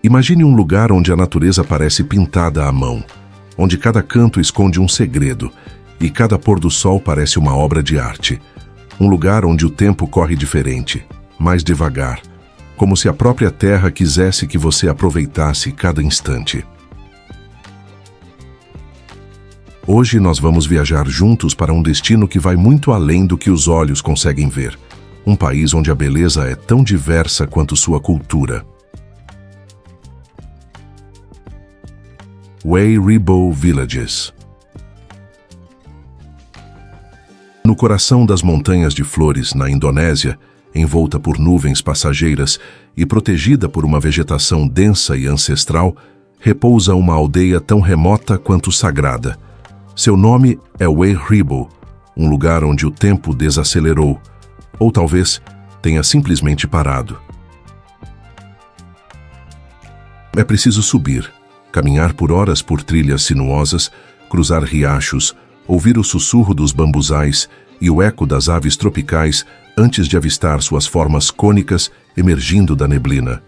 Imagine um lugar onde a natureza parece pintada à mão, onde cada canto esconde um segredo e cada pôr do sol parece uma obra de arte. Um lugar onde o tempo corre diferente, mais devagar, como se a própria terra quisesse que você aproveitasse cada instante. Hoje nós vamos viajar juntos para um destino que vai muito além do que os olhos conseguem ver. Um país onde a beleza é tão diversa quanto sua cultura. Way Rebo Villages. No coração das montanhas de flores, na Indonésia, envolta por nuvens passageiras e protegida por uma vegetação densa e ancestral, repousa uma aldeia tão remota quanto sagrada. Seu nome é Way Rebo, um lugar onde o tempo desacelerou, ou talvez tenha simplesmente parado. É preciso subir, caminhar por horas por trilhas sinuosas, cruzar riachos, ouvir o sussurro dos bambuzais e o eco das aves tropicais antes de avistar suas formas cônicas emergindo da neblina.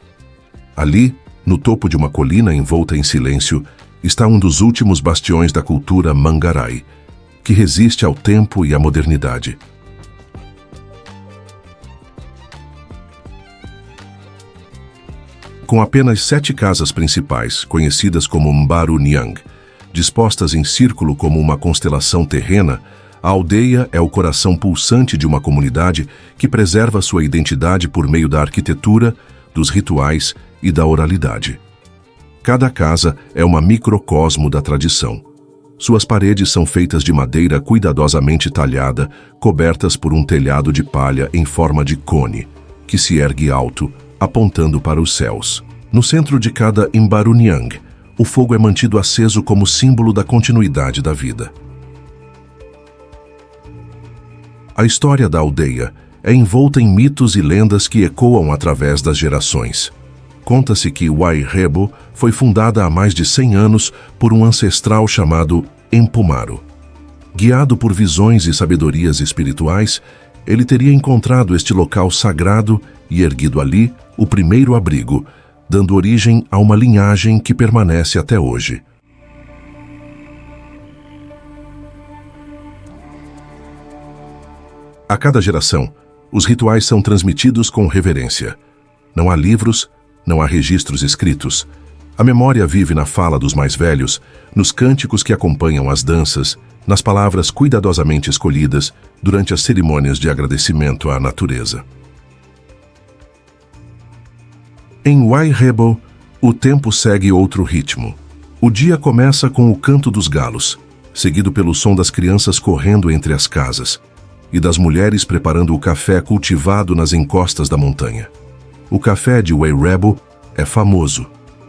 Ali, no topo de uma colina envolta em silêncio, está um dos últimos bastiões da cultura Manggarai, que resiste ao tempo e à modernidade. Com apenas 7 casas principais, conhecidas como Mbaru Nyang, dispostas em círculo como uma constelação terrena, a aldeia é o coração pulsante de uma comunidade que preserva sua identidade por meio da arquitetura, dos rituais e da oralidade. Cada casa é uma microcosmo da tradição. Suas paredes são feitas de madeira cuidadosamente talhada, cobertas por um telhado de palha em forma de cone, que se ergue alto, apontando para os céus. No centro de cada Mbaru Nyang, o fogo é mantido aceso como símbolo da continuidade da vida. A história da aldeia é envolta em mitos e lendas que ecoam através das gerações. Conta-se que Way Rebo foi fundada há mais de 100 anos por um ancestral chamado Empu Maru. Guiado por visões e sabedorias espirituais, ele teria encontrado este local sagrado e erguido ali o primeiro abrigo, dando origem a uma linhagem que permanece até hoje. A cada geração, os rituais são transmitidos com reverência. Não há livros, não há registros escritos. A memória vive na fala dos mais velhos, nos cânticos que acompanham as danças, nas palavras cuidadosamente escolhidas durante as cerimônias de agradecimento à natureza. Em Way Rebo, o tempo segue outro ritmo. O dia começa com o canto dos galos, seguido pelo som das crianças correndo entre as casas e das mulheres preparando o café cultivado nas encostas da montanha. O café de Way Rebo é famoso,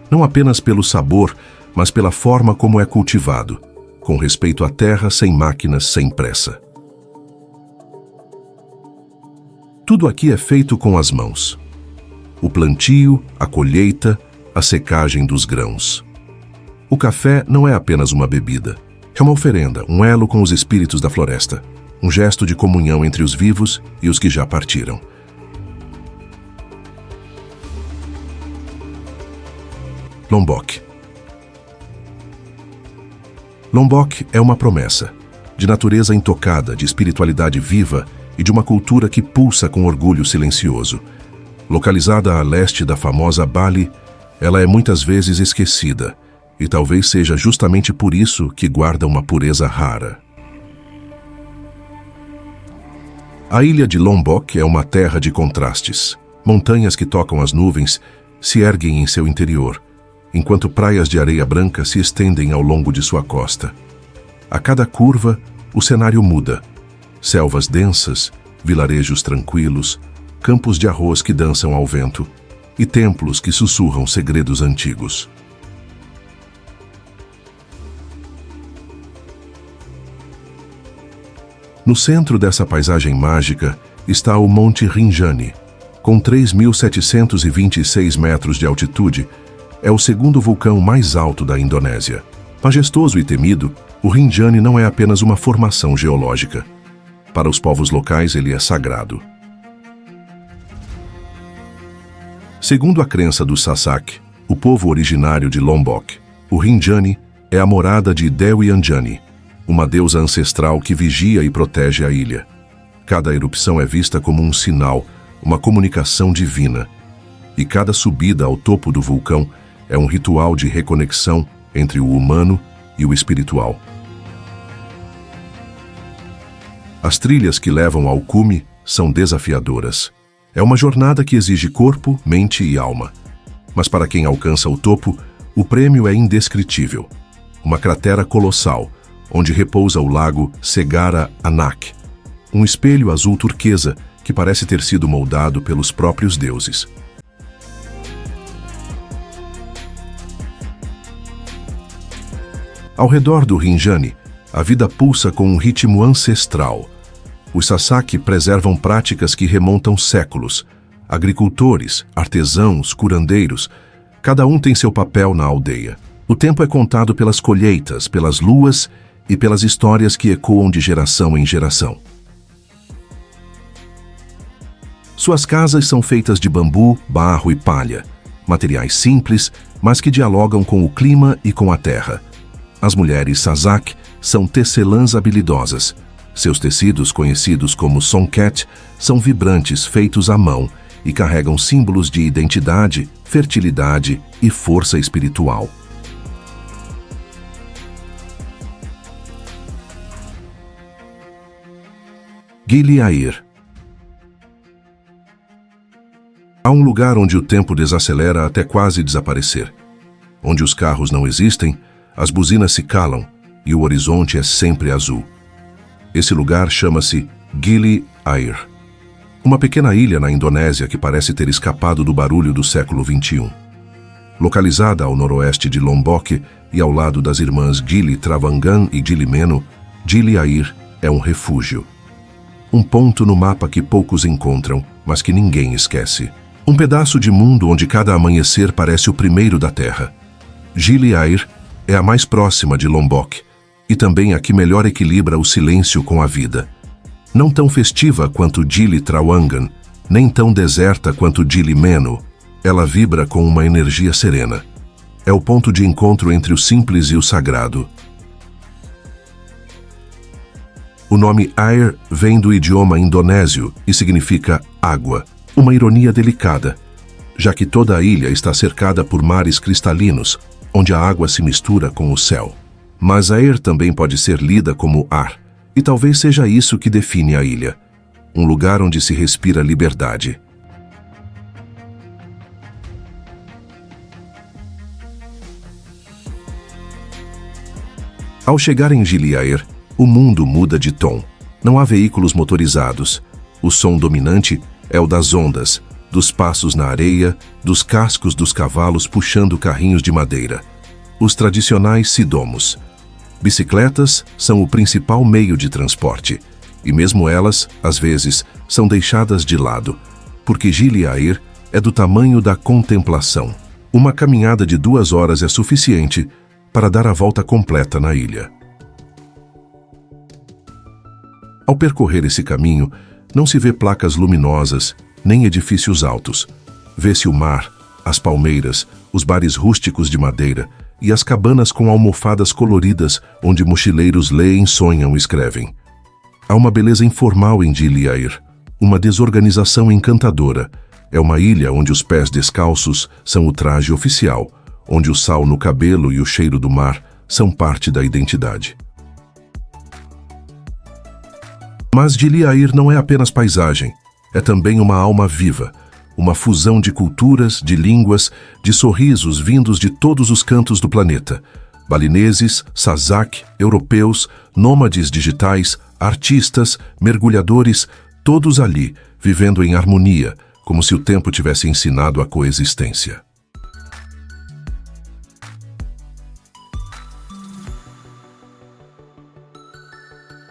não apenas pelo sabor, mas pela forma como é cultivado, com respeito à terra, sem máquinas, sem pressa. Tudo aqui é feito com as mãos. O plantio, a colheita, a secagem dos grãos. O café não é apenas uma bebida. É uma oferenda, um elo com os espíritos da floresta, um gesto de comunhão entre os vivos e os que já partiram. Lombok. Lombok é uma promessa, de natureza intocada, de espiritualidade viva e de uma cultura que pulsa com orgulho silencioso. Localizada a leste da famosa Bali, ela é muitas vezes esquecida, e talvez seja justamente por isso que guarda uma pureza rara. A ilha de Lombok é uma terra de contrastes. Montanhas que tocam as nuvens se erguem em seu interior, enquanto praias de areia branca se estendem ao longo de sua costa. A cada curva, o cenário muda. Selvas densas, vilarejos tranquilos, campos de arroz que dançam ao vento e templos que sussurram segredos antigos. No centro dessa paisagem mágica está o Monte Rinjani. Com 3.726 metros de altitude, é o segundo vulcão mais alto da Indonésia. Majestoso e temido, o Rinjani não é apenas uma formação geológica. Para os povos locais, ele é sagrado. Segundo a crença dos Sasak, o povo originário de Lombok. O Rinjani é a morada de Dewi Anjani, uma deusa ancestral que vigia e protege a ilha. Cada erupção é vista como um sinal, uma comunicação divina. E cada subida ao topo do vulcão é um ritual de reconexão entre o humano e o espiritual. As trilhas que levam ao cume são desafiadoras. É uma jornada que exige corpo, mente e alma. Mas para quem alcança o topo, o prêmio é indescritível. Uma cratera colossal, onde repousa o lago Segara Anak, um espelho azul turquesa que parece ter sido moldado pelos próprios deuses. Ao redor do Rinjani, a vida pulsa com um ritmo ancestral. Os Sasaki preservam práticas que remontam séculos. Agricultores, artesãos, curandeiros, cada um tem seu papel na aldeia. O tempo é contado pelas colheitas, pelas luas e pelas histórias que ecoam de geração em geração. Suas casas são feitas de bambu, barro e palha, materiais simples, mas que dialogam com o clima e com a terra. As mulheres Sazak são tecelãs habilidosas. Seus tecidos, conhecidos como sonket, são vibrantes, feitos à mão e carregam símbolos de identidade, fertilidade e força espiritual. Gili Air. Há um lugar onde o tempo desacelera até quase desaparecer. Onde os carros não existem, as buzinas se calam e o horizonte é sempre azul. Esse lugar chama-se Gili Air, uma pequena ilha na Indonésia que parece ter escapado do barulho do século XXI. Localizada ao noroeste de Lombok e ao lado das irmãs Gili Travangan e Gili Meno, Gili Air é um refúgio. Um ponto no mapa que poucos encontram, mas que ninguém esquece. Um pedaço de mundo onde cada amanhecer parece o primeiro da Terra. Gili Air é a mais próxima de Lombok e também a que melhor equilibra o silêncio com a vida. Não tão festiva quanto Gili Trawangan, nem tão deserta quanto Gili Meno, ela vibra com uma energia serena. É o ponto de encontro entre o simples e o sagrado. O nome Air vem do idioma indonésio e significa água, uma ironia delicada, já que toda a ilha está cercada por mares cristalinos, onde a água se mistura com o céu. Mas Air também pode ser lida como ar, e talvez seja isso que define a ilha, um lugar onde se respira liberdade. Ao chegar em Gili Air, o mundo muda de tom. Não há veículos motorizados. O som dominante é o das ondas, dos passos na areia, dos cascos dos cavalos puxando carrinhos de madeira. Os tradicionais sidomos. Bicicletas são o principal meio de transporte, e mesmo elas, às vezes, são deixadas de lado, porque Gili Air é do tamanho da contemplação. Uma caminhada de 2 horas é suficiente para dar a volta completa na ilha. Ao percorrer esse caminho, não se vê placas luminosas, nem edifícios altos. Vê-se o mar, as palmeiras, os bares rústicos de madeira e as cabanas com almofadas coloridas onde mochileiros leem, sonham e escrevem. Há uma beleza informal em Gili Air, uma desorganização encantadora. É uma ilha onde os pés descalços são o traje oficial, onde o sal no cabelo e o cheiro do mar são parte da identidade. Mas Gili Air não é apenas paisagem, é também uma alma viva, uma fusão de culturas, de línguas, de sorrisos vindos de todos os cantos do planeta. Balineses, Sazak, europeus, nômades digitais, artistas, mergulhadores, todos ali, vivendo em harmonia, como se o tempo tivesse ensinado a coexistência.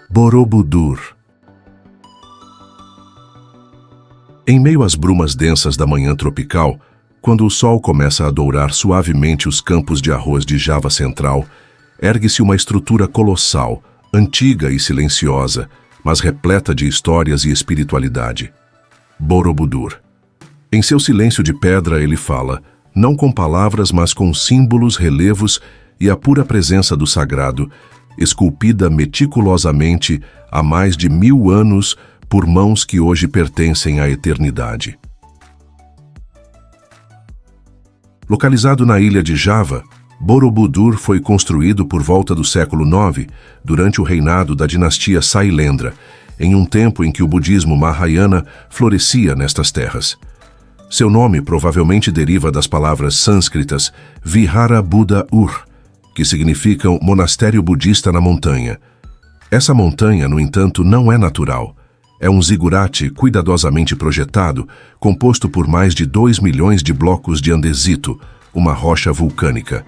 Borobudur. Em meio às brumas densas da manhã tropical, quando o sol começa a dourar suavemente os campos de arroz de Java Central, ergue-se uma estrutura colossal, antiga e silenciosa, mas repleta de histórias e espiritualidade. Borobudur. Em seu silêncio de pedra ele fala, não com palavras, mas com símbolos, relevos e a pura presença do sagrado, esculpida meticulosamente há mais de 1000 anos por mãos que hoje pertencem à eternidade. Localizado na ilha de Java, Borobudur foi construído por volta do século IX, durante o reinado da dinastia Sailendra, em um tempo em que o budismo Mahayana florescia nestas terras. Seu nome provavelmente deriva das palavras sânscritas Vihara Buddha Ur, que significam monastério budista na montanha. Essa montanha, no entanto, não é natural. É um zigurate cuidadosamente projetado, composto por mais de 2 milhões de blocos de andesito, uma rocha vulcânica.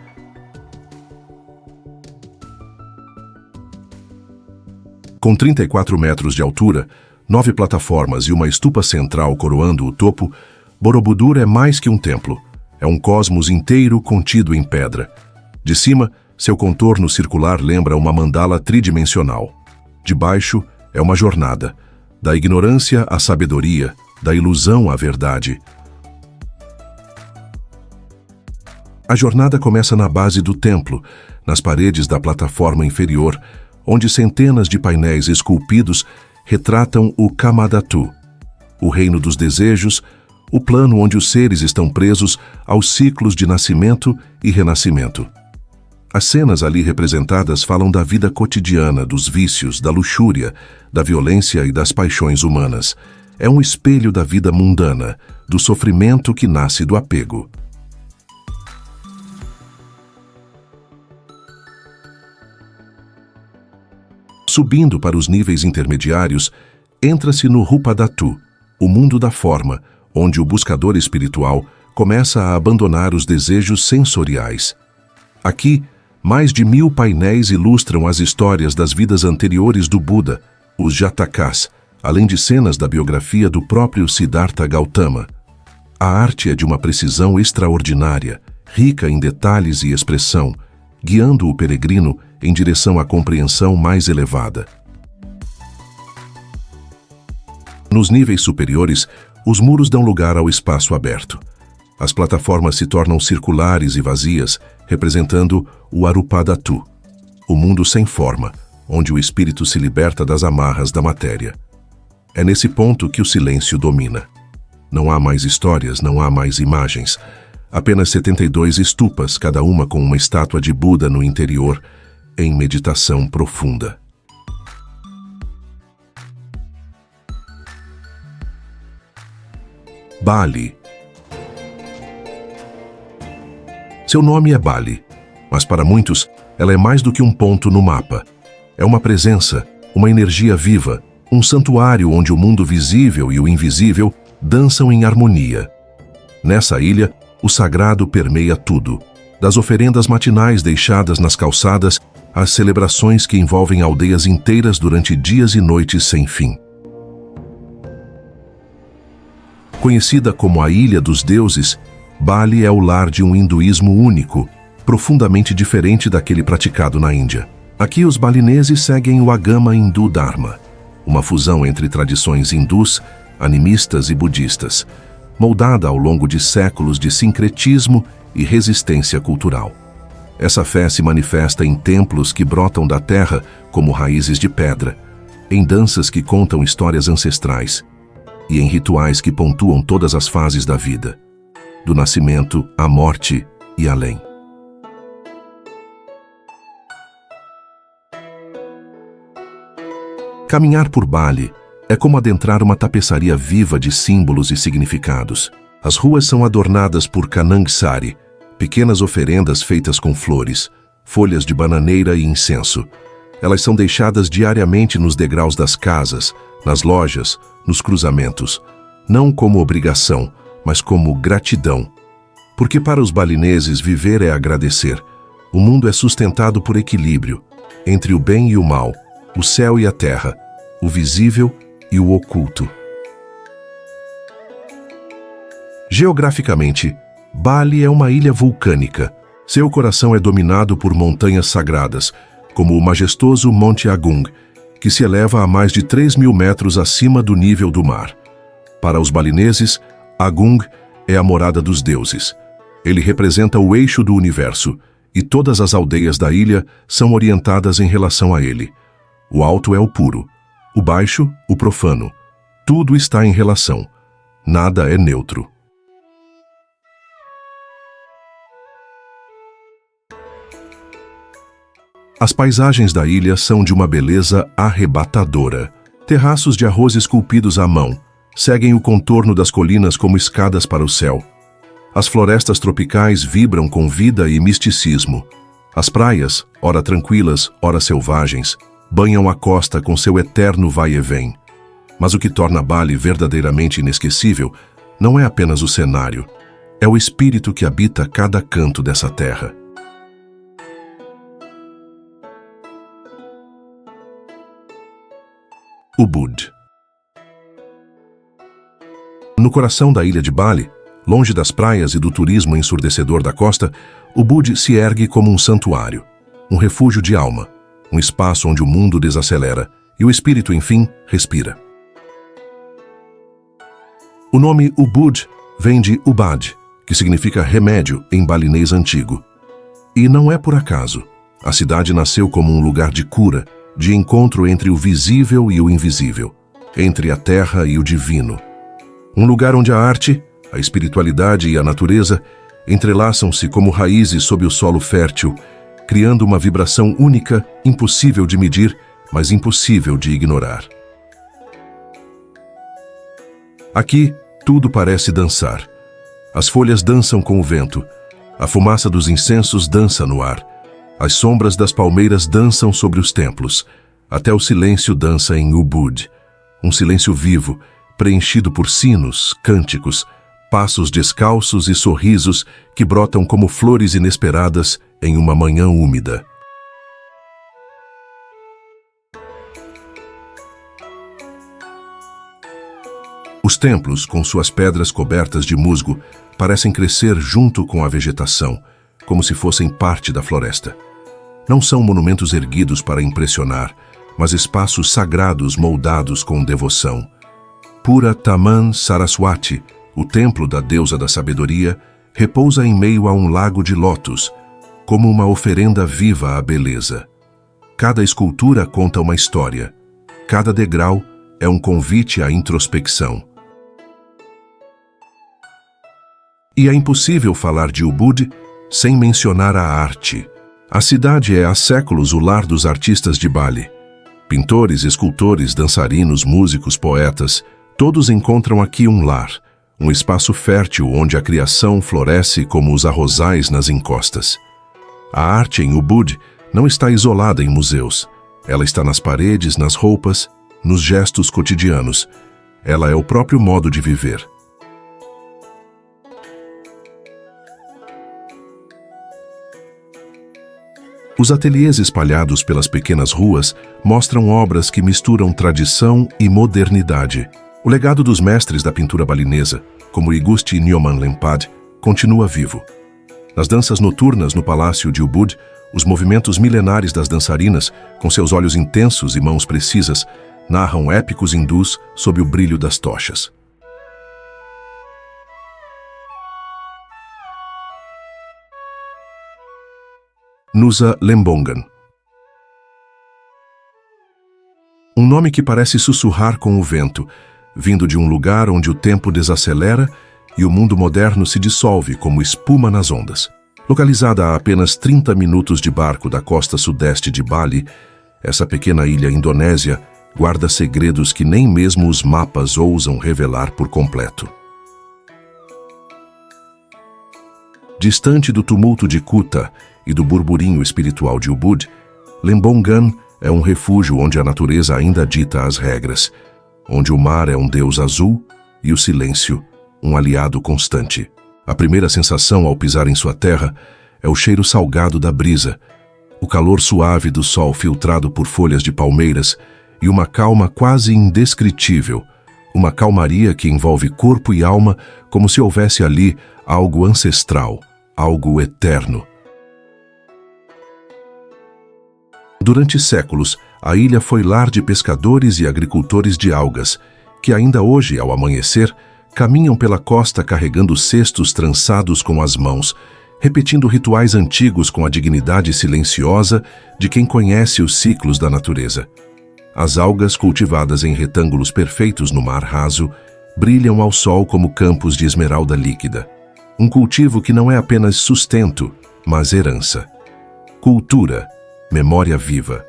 Com 34 metros de altura, 9 plataformas e uma estupa central coroando o topo, Borobudur é mais que um templo. É um cosmos inteiro contido em pedra. De cima, seu contorno circular lembra uma mandala tridimensional. De baixo, é uma jornada, da ignorância à sabedoria, da ilusão à verdade. A jornada começa na base do templo, nas paredes da plataforma inferior, onde centenas de painéis esculpidos retratam o Kamadhatu, o reino dos desejos, o plano onde os seres estão presos aos ciclos de nascimento e renascimento. As cenas ali representadas falam da vida cotidiana, dos vícios, da luxúria, da violência e das paixões humanas. É um espelho da vida mundana, do sofrimento que nasce do apego. Subindo para os níveis intermediários, entra-se no Rupadhatu, o mundo da forma, onde o buscador espiritual começa a abandonar os desejos sensoriais. Aqui, mais de 1000 painéis ilustram as histórias das vidas anteriores do Buda, os Jatakas, além de cenas da biografia do próprio Siddhartha Gautama. A arte é de uma precisão extraordinária, rica em detalhes e expressão, guiando o peregrino em direção à compreensão mais elevada. Nos níveis superiores, os muros dão lugar ao espaço aberto. As plataformas se tornam circulares e vazias, representando o Arupadhatu, o mundo sem forma, onde o espírito se liberta das amarras da matéria. É nesse ponto que o silêncio domina. Não há mais histórias, não há mais imagens. Apenas 72 estupas, cada uma com uma estátua de Buda no interior, em meditação profunda. Bali. Seu nome é Bali, mas para muitos ela é mais do que um ponto no mapa. É uma presença, uma energia viva, um santuário onde o mundo visível e o invisível dançam em harmonia. Nessa ilha, o sagrado permeia tudo, das oferendas matinais deixadas nas calçadas às celebrações que envolvem aldeias inteiras durante dias e noites sem fim. Conhecida como a Ilha dos Deuses, Bali é o lar de um hinduísmo único, profundamente diferente daquele praticado na Índia. Aqui os balineses seguem o Agama Hindu Dharma, uma fusão entre tradições hindus, animistas e budistas, moldada ao longo de séculos de sincretismo e resistência cultural. Essa fé se manifesta em templos que brotam da terra como raízes de pedra, em danças que contam histórias ancestrais e em rituais que pontuam todas as fases da vida, do nascimento à morte e além. Caminhar por Bali é como adentrar uma tapeçaria viva de símbolos e significados. As ruas são adornadas por Kanang Sari, pequenas oferendas feitas com flores, folhas de bananeira e incenso. Elas são deixadas diariamente nos degraus das casas, nas lojas, nos cruzamentos, não como obrigação, mas como gratidão. Porque para os balineses viver é agradecer. O mundo é sustentado por equilíbrio, entre o bem e o mal, o céu e a terra, o visível e o oculto. Geograficamente, Bali é uma ilha vulcânica. Seu coração é dominado por montanhas sagradas, como o majestoso Monte Agung, que se eleva a mais de 3.000 metros acima do nível do mar. Para os balineses, Agung é a morada dos deuses. Ele representa o eixo do universo, e todas as aldeias da ilha são orientadas em relação a ele. O alto é o puro, o baixo, o profano. Tudo está em relação. Nada é neutro. As paisagens da ilha são de uma beleza arrebatadora. Terraços de arroz esculpidos à mão seguem o contorno das colinas como escadas para o céu. As florestas tropicais vibram com vida e misticismo. As praias, ora tranquilas, ora selvagens, banham a costa com seu eterno vai e vem. Mas o que torna Bali verdadeiramente inesquecível não é apenas o cenário, é o espírito que habita cada canto dessa terra. Ubud. No coração da ilha de Bali, longe das praias e do turismo ensurdecedor da costa, Ubud se ergue como um santuário, um refúgio de alma, um espaço onde o mundo desacelera e o espírito, enfim, respira. O nome Ubud vem de Ubad, que significa remédio em balinês antigo. E não é por acaso. A cidade nasceu como um lugar de cura, de encontro entre o visível e o invisível, entre a terra e o divino. Um lugar onde a arte, a espiritualidade e a natureza entrelaçam-se como raízes sob o solo fértil, criando uma vibração única, impossível de medir, mas impossível de ignorar. Aqui, tudo parece dançar. As folhas dançam com o vento, a fumaça dos incensos dança no ar, as sombras das palmeiras dançam sobre os templos, até o silêncio dança em Ubud, um silêncio vivo, preenchido por sinos, cânticos, passos descalços e sorrisos que brotam como flores inesperadas em uma manhã úmida. Os templos, com suas pedras cobertas de musgo, parecem crescer junto com a vegetação, como se fossem parte da floresta. Não são monumentos erguidos para impressionar, mas espaços sagrados moldados com devoção. Pura Taman Saraswati, o templo da deusa da sabedoria, repousa em meio a um lago de lótus, como uma oferenda viva à beleza. Cada escultura conta uma história. Cada degrau é um convite à introspecção. E é impossível falar de Ubud sem mencionar a arte. A cidade é há séculos o lar dos artistas de Bali. Pintores, escultores, dançarinos, músicos, poetas, todos encontram aqui um lar, um espaço fértil onde a criação floresce como os arrozais nas encostas. A arte em Ubud não está isolada em museus. Ela está nas paredes, nas roupas, nos gestos cotidianos. Ela é o próprio modo de viver. Os ateliês espalhados pelas pequenas ruas mostram obras que misturam tradição e modernidade. O legado dos mestres da pintura balinesa, como Igusti Nyoman Lempad, continua vivo. Nas danças noturnas no palácio de Ubud, os movimentos milenares das dançarinas, com seus olhos intensos e mãos precisas, narram épicos hindus sob o brilho das tochas. Nusa Lembongan. Um nome que parece sussurrar com o vento, vindo de um lugar onde o tempo desacelera e o mundo moderno se dissolve como espuma nas ondas. Localizada a apenas 30 minutos de barco da costa sudeste de Bali, essa pequena ilha indonésia guarda segredos que nem mesmo os mapas ousam revelar por completo. Distante do tumulto de Kuta e do burburinho espiritual de Ubud, Lembongan é um refúgio onde a natureza ainda dita as regras, onde o mar é um deus azul e o silêncio, um aliado constante. A primeira sensação ao pisar em sua terra é o cheiro salgado da brisa, o calor suave do sol filtrado por folhas de palmeiras e uma calma quase indescritível, uma calmaria que envolve corpo e alma como se houvesse ali algo ancestral, algo eterno. Durante séculos, a ilha foi lar de pescadores e agricultores de algas, que ainda hoje, ao amanhecer, caminham pela costa carregando cestos trançados com as mãos, repetindo rituais antigos com a dignidade silenciosa de quem conhece os ciclos da natureza. As algas cultivadas em retângulos perfeitos no mar raso brilham ao sol como campos de esmeralda líquida. Um cultivo que não é apenas sustento, mas herança. Cultura, memória viva.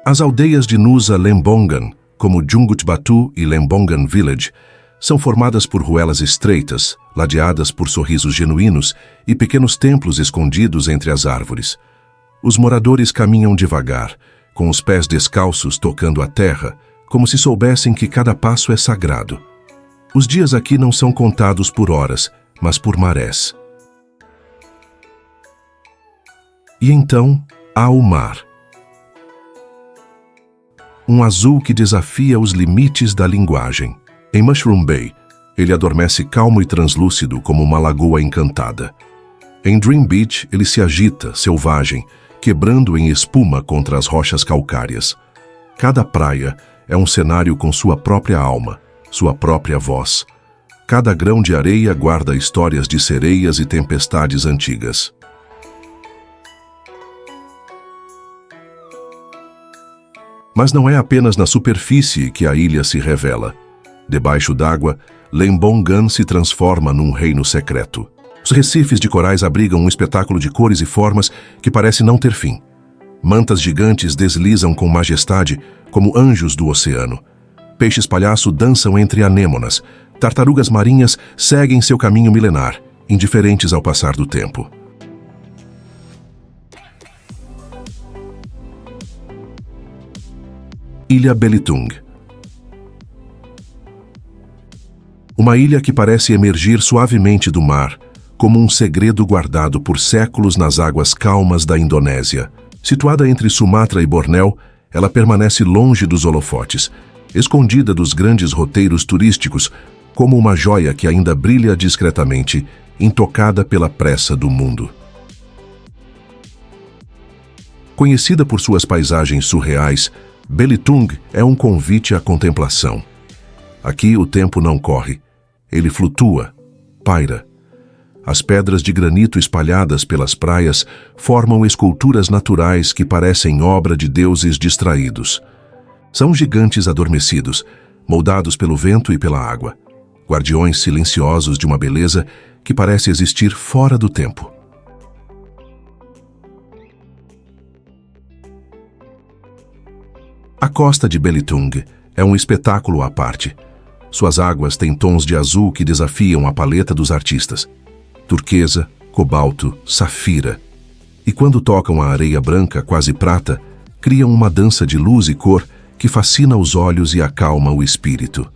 As aldeias de Nusa Lembongan, como Jungut Batu e Lembongan Village, são formadas por ruelas estreitas, ladeadas por sorrisos genuínos e pequenos templos escondidos entre as árvores. Os moradores caminham devagar, com os pés descalços tocando a terra, como se soubessem que cada passo é sagrado. Os dias aqui não são contados por horas, mas por marés. E então há o mar. Um azul que desafia os limites da linguagem. Em Mushroom Bay, ele adormece calmo e translúcido como uma lagoa encantada. Em Dream Beach, ele se agita, selvagem, quebrando em espuma contra as rochas calcárias. Cada praia é um cenário com sua própria alma, sua própria voz. Cada grão de areia guarda histórias de sereias e tempestades antigas. Mas não é apenas na superfície que a ilha se revela. Debaixo d'água, Lembongan se transforma num reino secreto. Os recifes de corais abrigam um espetáculo de cores e formas que parece não ter fim. Mantas gigantes deslizam com majestade, como anjos do oceano. Peixes palhaço dançam entre anêmonas. Tartarugas marinhas seguem seu caminho milenar, indiferentes ao passar do tempo. Ilha Belitung. Uma ilha que parece emergir suavemente do mar, como um segredo guardado por séculos nas águas calmas da Indonésia. Situada entre Sumatra e Bornéu, ela permanece longe dos holofotes, escondida dos grandes roteiros turísticos, como uma joia que ainda brilha discretamente, intocada pela pressa do mundo. Conhecida por suas paisagens surreais, Belitung é um convite à contemplação. Aqui o tempo não corre, ele flutua, paira. As pedras de granito espalhadas pelas praias formam esculturas naturais que parecem obra de deuses distraídos. São gigantes adormecidos, moldados pelo vento e pela água, guardiões silenciosos de uma beleza que parece existir fora do tempo. A costa de Belitung é um espetáculo à parte. Suas águas têm tons de azul que desafiam a paleta dos artistas. Turquesa, cobalto, safira. E quando tocam a areia branca, quase prata, criam uma dança de luz e cor que fascina os olhos e acalma o espírito.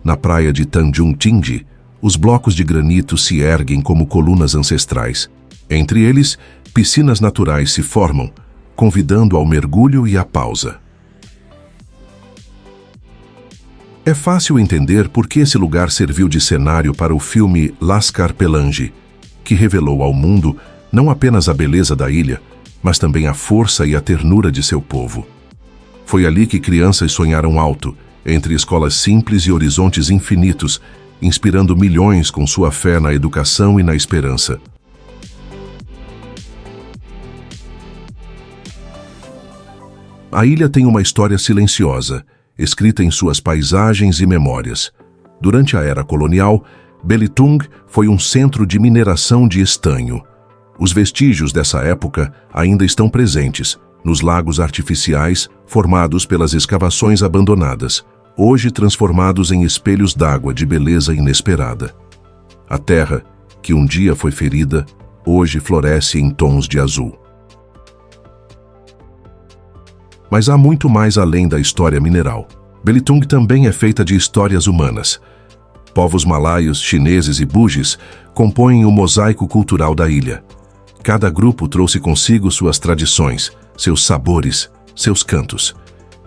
Na praia de Tanjung Tindi, os blocos de granito se erguem como colunas ancestrais. Entre eles, piscinas naturais se formam, convidando ao mergulho e à pausa. É fácil entender por que esse lugar serviu de cenário para o filme Laskar Pelangi, que revelou ao mundo não apenas a beleza da ilha, mas também a força e a ternura de seu povo. Foi ali que crianças sonharam alto, entre escolas simples e horizontes infinitos, inspirando milhões com sua fé na educação e na esperança. A ilha tem uma história silenciosa, escrita em suas paisagens e memórias. Durante a era colonial, Belitung foi um centro de mineração de estanho. Os vestígios dessa época ainda estão presentes nos lagos artificiais formados pelas escavações abandonadas, hoje transformados em espelhos d'água de beleza inesperada. A terra, que um dia foi ferida, hoje floresce em tons de azul. Mas há muito mais além da história mineral. Belitung também é feita de histórias humanas. Povos malaios, chineses e bugis compõem o mosaico cultural da ilha. Cada grupo trouxe consigo suas tradições, seus sabores, seus cantos.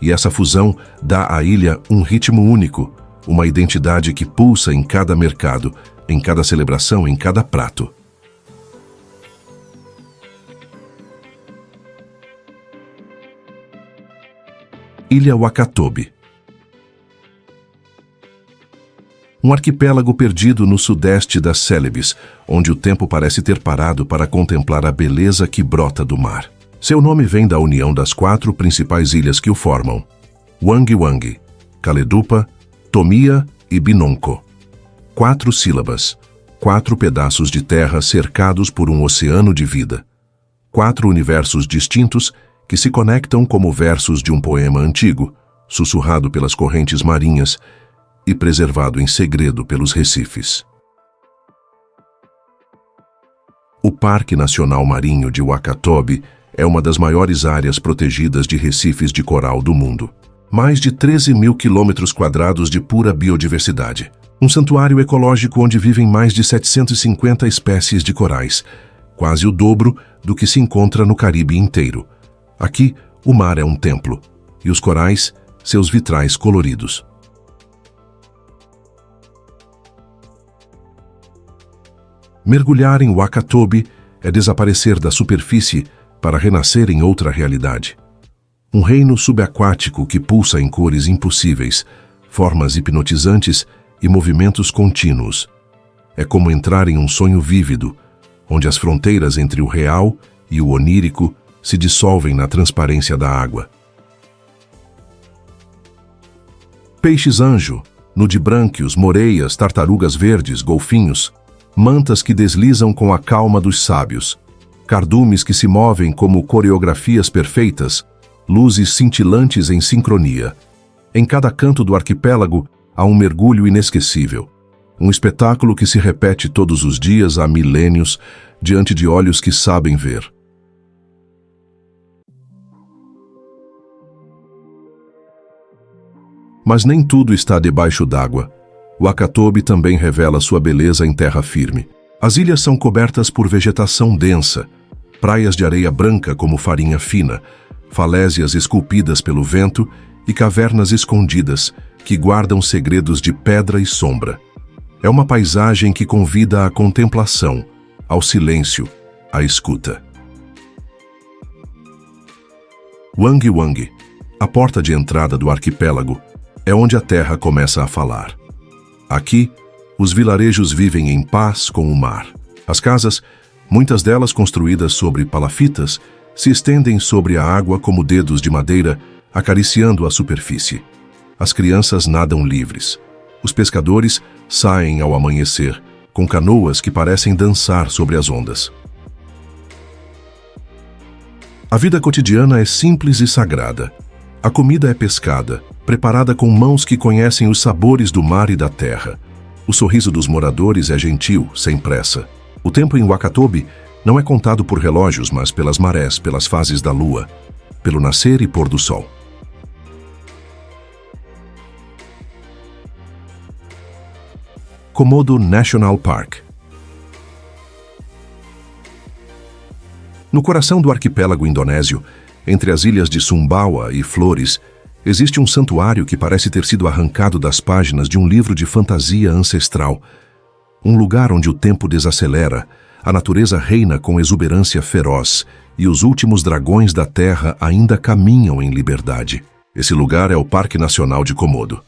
E essa fusão dá à ilha um ritmo único, uma identidade que pulsa em cada mercado, em cada celebração, em cada prato. Ilha Wakatobi. Um arquipélago perdido no sudeste das Célebes, onde o tempo parece ter parado para contemplar a beleza que brota do mar. Seu nome vem da união das 4 principais ilhas que o formam: Wangi Wangi, Kaledupa, Tomia e Binonko. 4 sílabas, 4 pedaços de terra cercados por um oceano de vida. 4 universos distintos que se conectam como versos de um poema antigo, sussurrado pelas correntes marinhas e preservado em segredo pelos recifes. O Parque Nacional Marinho de Wakatobi é uma das maiores áreas protegidas de recifes de coral do mundo. Mais de 13 mil quilômetros quadrados de pura biodiversidade. Um santuário ecológico onde vivem mais de 750 espécies de corais, quase o dobro do que se encontra no Caribe inteiro. Aqui, o mar é um templo, e os corais, seus vitrais coloridos. Mergulhar em Wakatobi é desaparecer da superfície para renascer em outra realidade. Um reino subaquático que pulsa em cores impossíveis, formas hipnotizantes e movimentos contínuos. É como entrar em um sonho vívido, onde as fronteiras entre o real e o onírico se dissolvem na transparência da água. Peixes-anjo, nudibrânquios, moreias, tartarugas verdes, golfinhos, mantas que deslizam com a calma dos sábios, cardumes que se movem como coreografias perfeitas, luzes cintilantes em sincronia. Em cada canto do arquipélago há um mergulho inesquecível, um espetáculo que se repete todos os dias há milênios, diante de olhos que sabem ver. Mas nem tudo está debaixo d'água. Wakatobi também revela sua beleza em terra firme. As ilhas são cobertas por vegetação densa, praias de areia branca como farinha fina, falésias esculpidas pelo vento e cavernas escondidas que guardam segredos de pedra e sombra. É uma paisagem que convida à contemplação, ao silêncio, à escuta. Wangi Wangi, a porta de entrada do arquipélago, é onde a terra começa a falar. Aqui, os vilarejos vivem em paz com o mar. As casas, muitas delas construídas sobre palafitas, se estendem sobre a água como dedos de madeira, acariciando a superfície. As crianças nadam livres. Os pescadores saem ao amanhecer, com canoas que parecem dançar sobre as ondas. A vida cotidiana é simples e sagrada. A comida é pescada, preparada com mãos que conhecem os sabores do mar e da terra. O sorriso dos moradores é gentil, sem pressa. O tempo em Wakatobi não é contado por relógios, mas pelas marés, pelas fases da lua, pelo nascer e pôr do sol. Komodo National Park. No coração do arquipélago indonésio, entre as ilhas de Sumbawa e Flores, existe um santuário que parece ter sido arrancado das páginas de um livro de fantasia ancestral. Um lugar onde o tempo desacelera, a natureza reina com exuberância feroz e os últimos dragões da terra ainda caminham em liberdade. Esse lugar é o Parque Nacional de Komodo.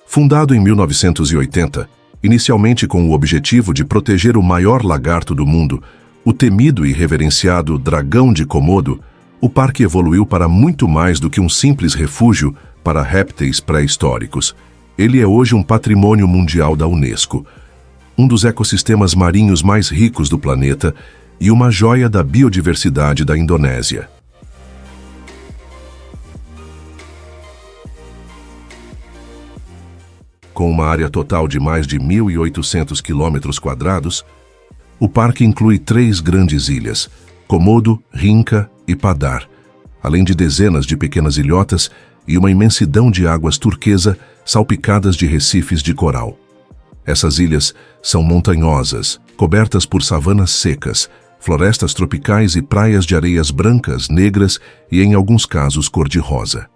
Fundado em 1980, inicialmente com o objetivo de proteger o maior lagarto do mundo, o temido e reverenciado dragão de Komodo, o parque evoluiu para muito mais do que um simples refúgio para répteis pré-históricos. Ele é hoje um patrimônio mundial da Unesco, um dos ecossistemas marinhos mais ricos do planeta e uma joia da biodiversidade da Indonésia. Com uma área total de mais de 1.800 km², o parque inclui 3 grandes ilhas, Komodo, Rinca e Padar, além de dezenas de pequenas ilhotas e uma imensidão de águas turquesa salpicadas de recifes de coral. Essas ilhas são montanhosas, cobertas por savanas secas, florestas tropicais e praias de areias brancas, negras e, em alguns casos, cor-de-rosa.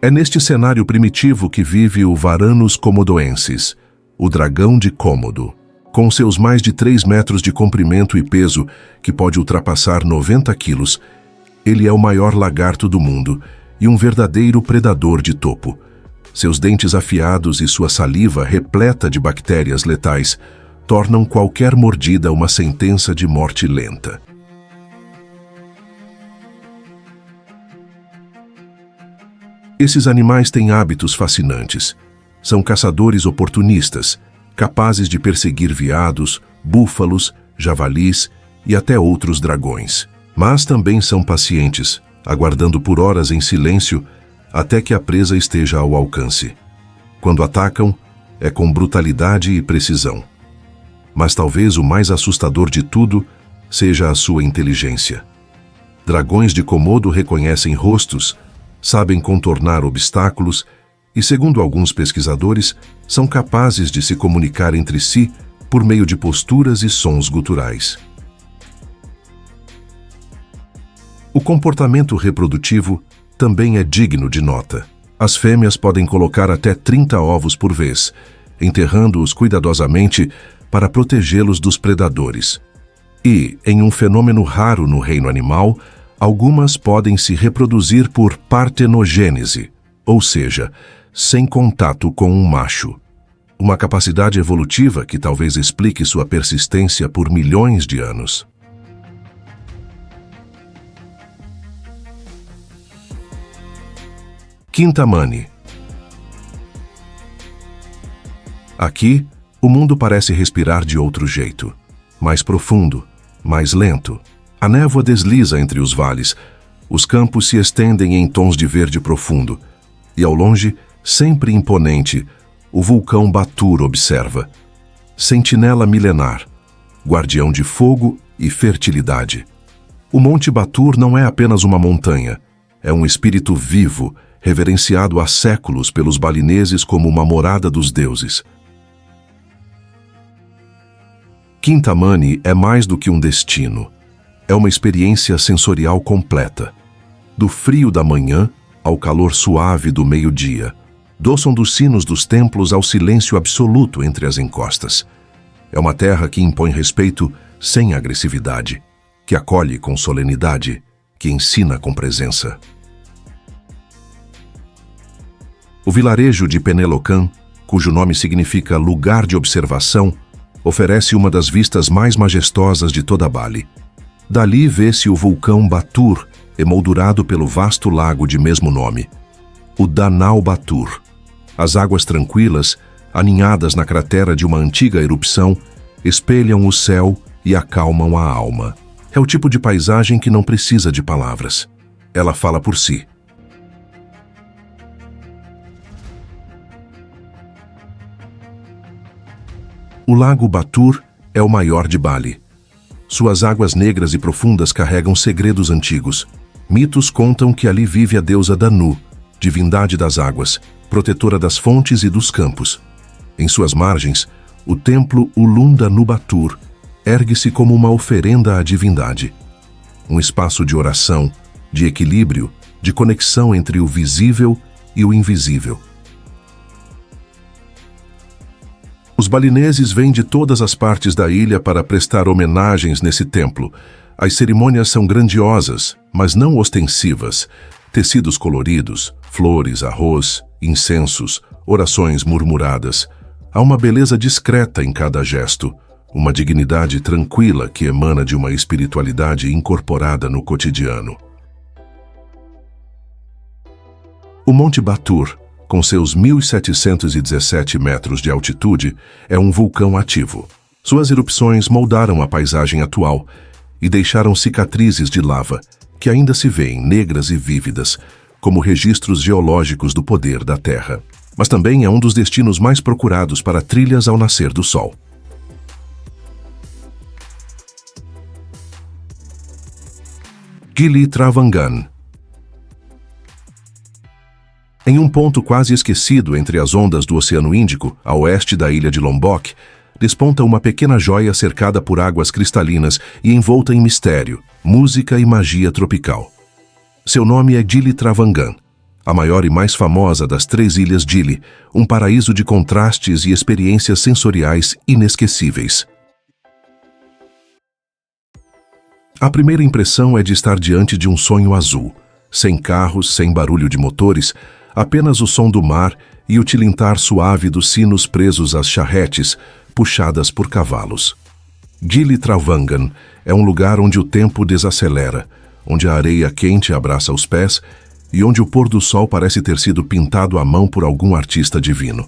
É neste cenário primitivo que vive o Varanus komodoensis, o dragão de Komodo. Com seus mais de 3 metros de comprimento e peso, que pode ultrapassar 90 quilos, ele é o maior lagarto do mundo e um verdadeiro predador de topo. Seus dentes afiados e sua saliva repleta de bactérias letais tornam qualquer mordida uma sentença de morte lenta. Esses animais têm hábitos fascinantes. São caçadores oportunistas, capazes de perseguir veados, búfalos, javalis e até outros dragões. Mas também são pacientes, aguardando por horas em silêncio até que a presa esteja ao alcance. Quando atacam, é com brutalidade e precisão. Mas talvez o mais assustador de tudo seja a sua inteligência. Dragões de Komodo reconhecem rostos, sabem contornar obstáculos e, segundo alguns pesquisadores, são capazes de se comunicar entre si por meio de posturas e sons guturais. O comportamento reprodutivo também é digno de nota. As fêmeas podem colocar até 30 ovos por vez, enterrando-os cuidadosamente para protegê-los dos predadores. E, em um fenômeno raro no reino animal, algumas podem se reproduzir por partenogênese, ou seja, sem contato com um macho. Uma capacidade evolutiva que talvez explique sua persistência por milhões de anos. Kintamani. Aqui, o mundo parece respirar de outro jeito. Mais profundo, mais lento. A névoa desliza entre os vales. Os campos se estendem em tons de verde profundo. E ao longe, sempre imponente, o vulcão Batur observa. Sentinela milenar, guardião de fogo e fertilidade. O Monte Batur não é apenas uma montanha. É um espírito vivo, reverenciado há séculos pelos balineses como uma morada dos deuses. Kintamani é mais do que um destino. É uma experiência sensorial completa. Do frio da manhã ao calor suave do meio-dia, do som dos sinos dos templos ao silêncio absoluto entre as encostas. É uma terra que impõe respeito sem agressividade, que acolhe com solenidade, que ensina com presença. O vilarejo de Penelocan, cujo nome significa lugar de observação, oferece uma das vistas mais majestosas de toda Bali. Dali vê-se o vulcão Batur, emoldurado pelo vasto lago de mesmo nome, o Danau Batur. As águas tranquilas, aninhadas na cratera de uma antiga erupção, espelham o céu e acalmam a alma. É o tipo de paisagem que não precisa de palavras. Ela fala por si. O Lago Batur é o maior de Bali. Suas águas negras e profundas carregam segredos antigos. Mitos contam que ali vive a deusa Danu, divindade das águas, protetora das fontes e dos campos. Em suas margens, o templo Ulun Danu Batur ergue-se como uma oferenda à divindade. Um espaço de oração, de equilíbrio, de conexão entre o visível e o invisível. Os balineses vêm de todas as partes da ilha para prestar homenagens nesse templo. As cerimônias são grandiosas, mas não ostensivas. Tecidos coloridos, flores, arroz, incensos, orações murmuradas. Há uma beleza discreta em cada gesto, uma dignidade tranquila que emana de uma espiritualidade incorporada no cotidiano. O Monte Batur, com seus 1.717 metros de altitude, é um vulcão ativo. Suas erupções moldaram a paisagem atual e deixaram cicatrizes de lava, que ainda se vêem negras e vívidas, como registros geológicos do poder da Terra. Mas também é um dos destinos mais procurados para trilhas ao nascer do sol. Gili Travangan. Em um ponto quase esquecido entre as ondas do Oceano Índico, a oeste da ilha de Lombok, desponta uma pequena joia cercada por águas cristalinas e envolta em mistério, música e magia tropical. Seu nome é Gili Travangan, a maior e mais famosa das 3 ilhas Gili, um paraíso de contrastes e experiências sensoriais inesquecíveis. A primeira impressão é de estar diante de um sonho azul, sem carros, sem barulho de motores, apenas o som do mar e o tilintar suave dos sinos presos às charretes, puxadas por cavalos. Gili Travangan é um lugar onde o tempo desacelera, onde a areia quente abraça os pés e onde o pôr do sol parece ter sido pintado à mão por algum artista divino.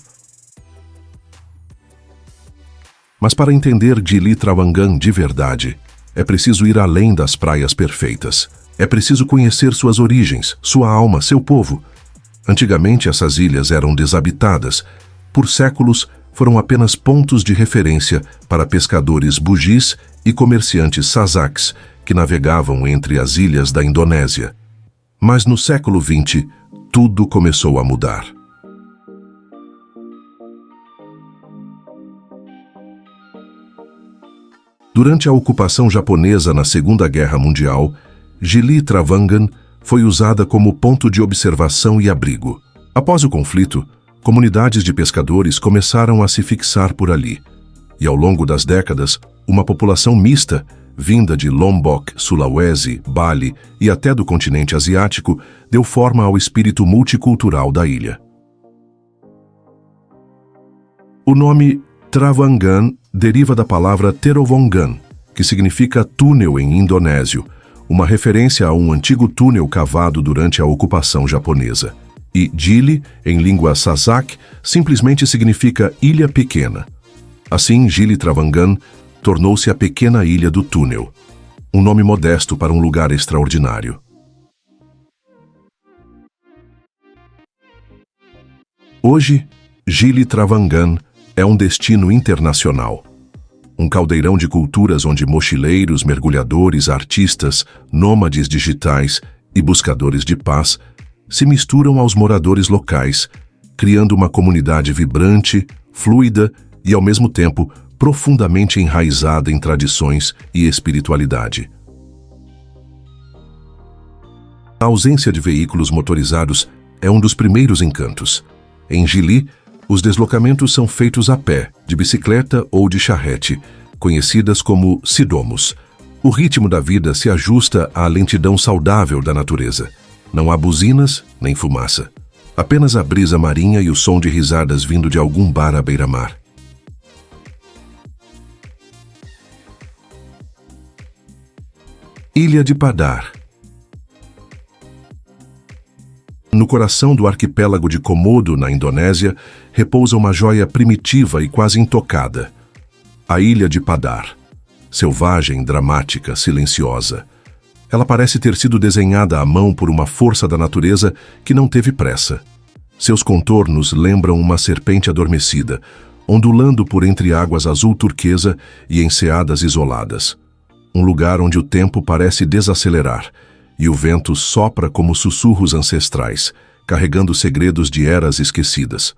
Mas para entender Gili Travangan de verdade, é preciso ir além das praias perfeitas. É preciso conhecer suas origens, sua alma, seu povo. Antigamente essas ilhas eram desabitadas. Por séculos foram apenas pontos de referência para pescadores bugis e comerciantes sazaks que navegavam entre as ilhas da Indonésia. Mas no século XX, tudo começou a mudar. Durante a ocupação japonesa na Segunda Guerra Mundial, Gili Travangan foi usada como ponto de observação e abrigo. Após o conflito, comunidades de pescadores começaram a se fixar por ali. E ao longo das décadas, uma população mista, vinda de Lombok, Sulawesi, Bali e até do continente asiático, deu forma ao espírito multicultural da ilha. O nome Travangan deriva da palavra Terowongan, que significa túnel em indonésio, uma referência a um antigo túnel cavado durante a ocupação japonesa. E Gili, em língua Sazak, simplesmente significa ilha pequena. Assim, Gili Travangan tornou-se a pequena ilha do túnel, um nome modesto para um lugar extraordinário. Hoje, Gili Travangan é um destino internacional. Um caldeirão de culturas onde mochileiros, mergulhadores, artistas, nômades digitais e buscadores de paz se misturam aos moradores locais, criando uma comunidade vibrante, fluida e, ao mesmo tempo, profundamente enraizada em tradições e espiritualidade. A ausência de veículos motorizados é um dos primeiros encantos. Em Gili, os deslocamentos são feitos a pé, de bicicleta ou de charrete, conhecidas como sidomos. O ritmo da vida se ajusta à lentidão saudável da natureza. Não há buzinas nem fumaça. Apenas a brisa marinha e o som de risadas vindo de algum bar à beira-mar. Ilha de Padar. No coração do arquipélago de Komodo, na Indonésia, repousa uma joia primitiva e quase intocada. A Ilha de Padar. Selvagem, dramática, silenciosa. Ela parece ter sido desenhada à mão por uma força da natureza que não teve pressa. Seus contornos lembram uma serpente adormecida, ondulando por entre águas azul turquesa e enseadas isoladas. Um lugar onde o tempo parece desacelerar, e o vento sopra como sussurros ancestrais, carregando segredos de eras esquecidas.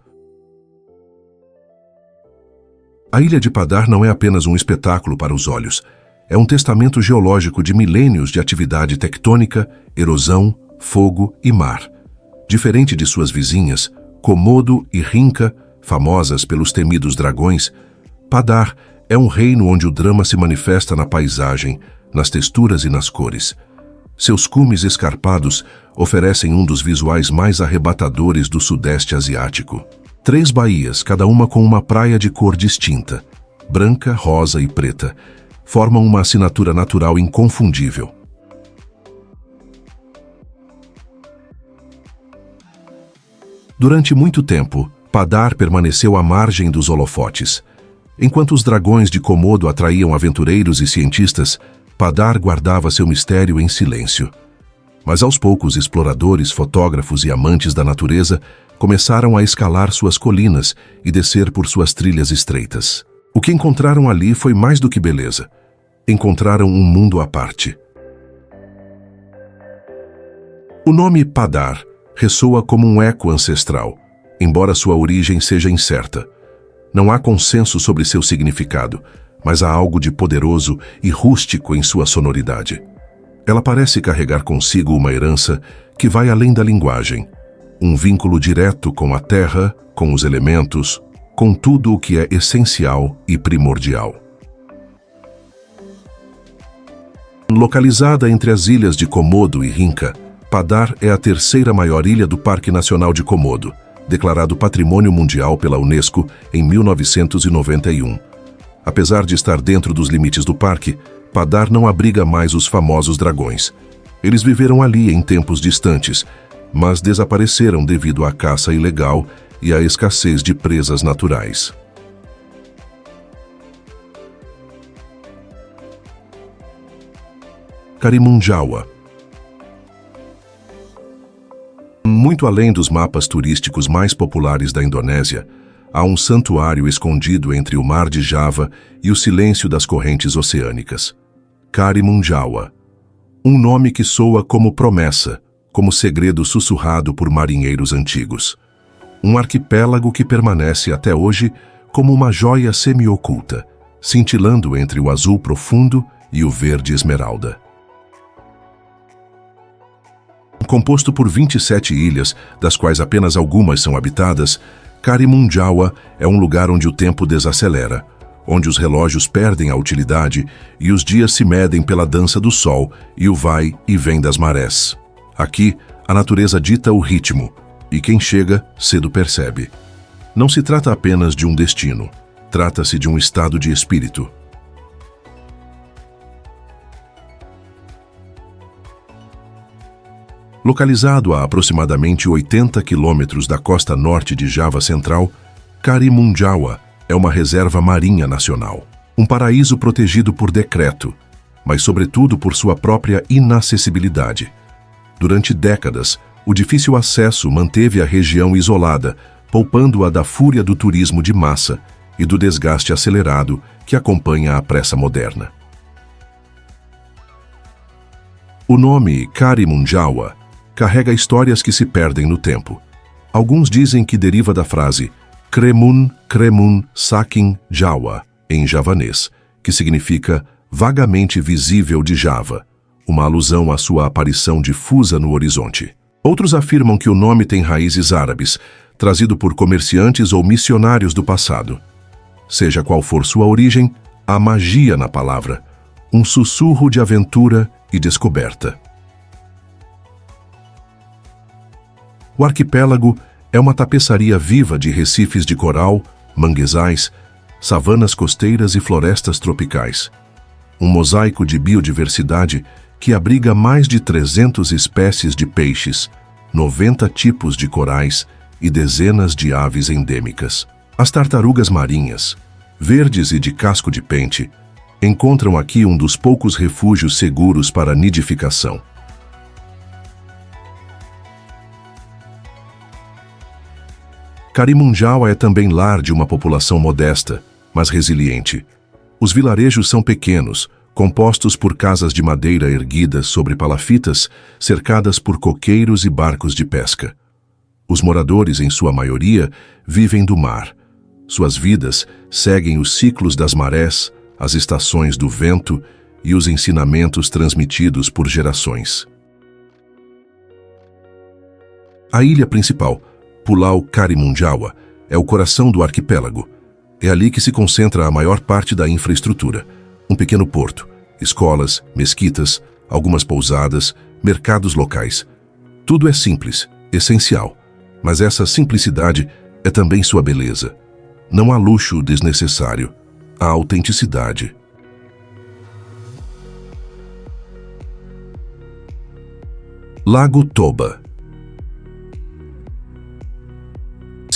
A Ilha de Padar não é apenas um espetáculo para os olhos. É um testamento geológico de milênios de atividade tectônica, erosão, fogo e mar. Diferente de suas vizinhas, Komodo e Rinca, famosas pelos temidos dragões, Padar é um reino onde o drama se manifesta na paisagem, nas texturas e nas cores. Seus cumes escarpados oferecem um dos visuais mais arrebatadores do Sudeste Asiático. 3 baías, cada uma com uma praia de cor distinta, branca, rosa e preta, formam uma assinatura natural inconfundível. Durante muito tempo, Padar permaneceu à margem dos holofotes. Enquanto os dragões de Komodo atraíam aventureiros e cientistas, Padar guardava seu mistério em silêncio. Mas aos poucos, exploradores, fotógrafos e amantes da natureza começaram a escalar suas colinas e descer por suas trilhas estreitas. O que encontraram ali foi mais do que beleza. Encontraram um mundo à parte. O nome Padar ressoa como um eco ancestral, embora sua origem seja incerta. Não há consenso sobre seu significado, mas há algo de poderoso e rústico em sua sonoridade. Ela parece carregar consigo uma herança que vai além da linguagem. um vínculo direto com a terra, com os elementos, com tudo o que é essencial e primordial. Localizada entre as ilhas de Komodo e Rinca, Padar é a terceira maior ilha do Parque Nacional de Komodo, declarado Patrimônio Mundial pela Unesco em 1991. Apesar de estar dentro dos limites do parque, Padar não abriga mais os famosos dragões. Eles viveram ali em tempos distantes, mas desapareceram devido à caça ilegal e à escassez de presas naturais. Karimunjawa. Muito além dos mapas turísticos mais populares da Indonésia, há um santuário escondido entre o Mar de Java e o silêncio das correntes oceânicas. Karimunjawa. Um nome que soa como promessa, como segredo sussurrado por marinheiros antigos. Um arquipélago que permanece até hoje como uma joia semi-oculta, cintilando entre o azul profundo e o verde esmeralda. Composto por 27 ilhas, das quais apenas algumas são habitadas, Karimunjawa é um lugar onde o tempo desacelera, onde os relógios perdem a utilidade e os dias se medem pela dança do sol e o vai e vem das marés. Aqui, a natureza dita o ritmo, e quem chega, cedo percebe. Não se trata apenas de um destino, trata-se de um estado de espírito. Localizado a aproximadamente 80 quilômetros da costa norte de Java Central, Karimunjawa é uma reserva marinha nacional, um paraíso protegido por decreto, mas sobretudo por sua própria inacessibilidade. Durante décadas, o difícil acesso manteve a região isolada, poupando-a da fúria do turismo de massa e do desgaste acelerado que acompanha a pressa moderna. O nome Karimunjawa carrega histórias que se perdem no tempo. Alguns dizem que deriva da frase Kremun Kremun Saking Jawa, em javanês, que significa vagamente visível de Java, uma alusão à sua aparição difusa no horizonte. Outros afirmam que o nome tem raízes árabes, trazido por comerciantes ou missionários do passado. Seja qual for sua origem, há magia na palavra, um sussurro de aventura e descoberta. O arquipélago é uma tapeçaria viva de recifes de coral, manguezais, savanas costeiras e florestas tropicais. Um mosaico de biodiversidade que abriga mais de 300 espécies de peixes, 90 tipos de corais e dezenas de aves endêmicas. As tartarugas marinhas, verdes e de casco de pente, encontram aqui um dos poucos refúgios seguros para nidificação. Karimunjawa é também lar de uma população modesta, mas resiliente. Os vilarejos são pequenos, compostos por casas de madeira erguidas sobre palafitas, cercadas por coqueiros e barcos de pesca. Os moradores, em sua maioria, vivem do mar. Suas vidas seguem os ciclos das marés, as estações do vento e os ensinamentos transmitidos por gerações. A ilha principal, Pulau Karimunjawa, é o coração do arquipélago. É ali que se concentra a maior parte da infraestrutura. Um pequeno porto, escolas, mesquitas, algumas pousadas, mercados locais. Tudo é simples, essencial, mas essa simplicidade é também sua beleza. Não há luxo desnecessário, há autenticidade. Lago Toba.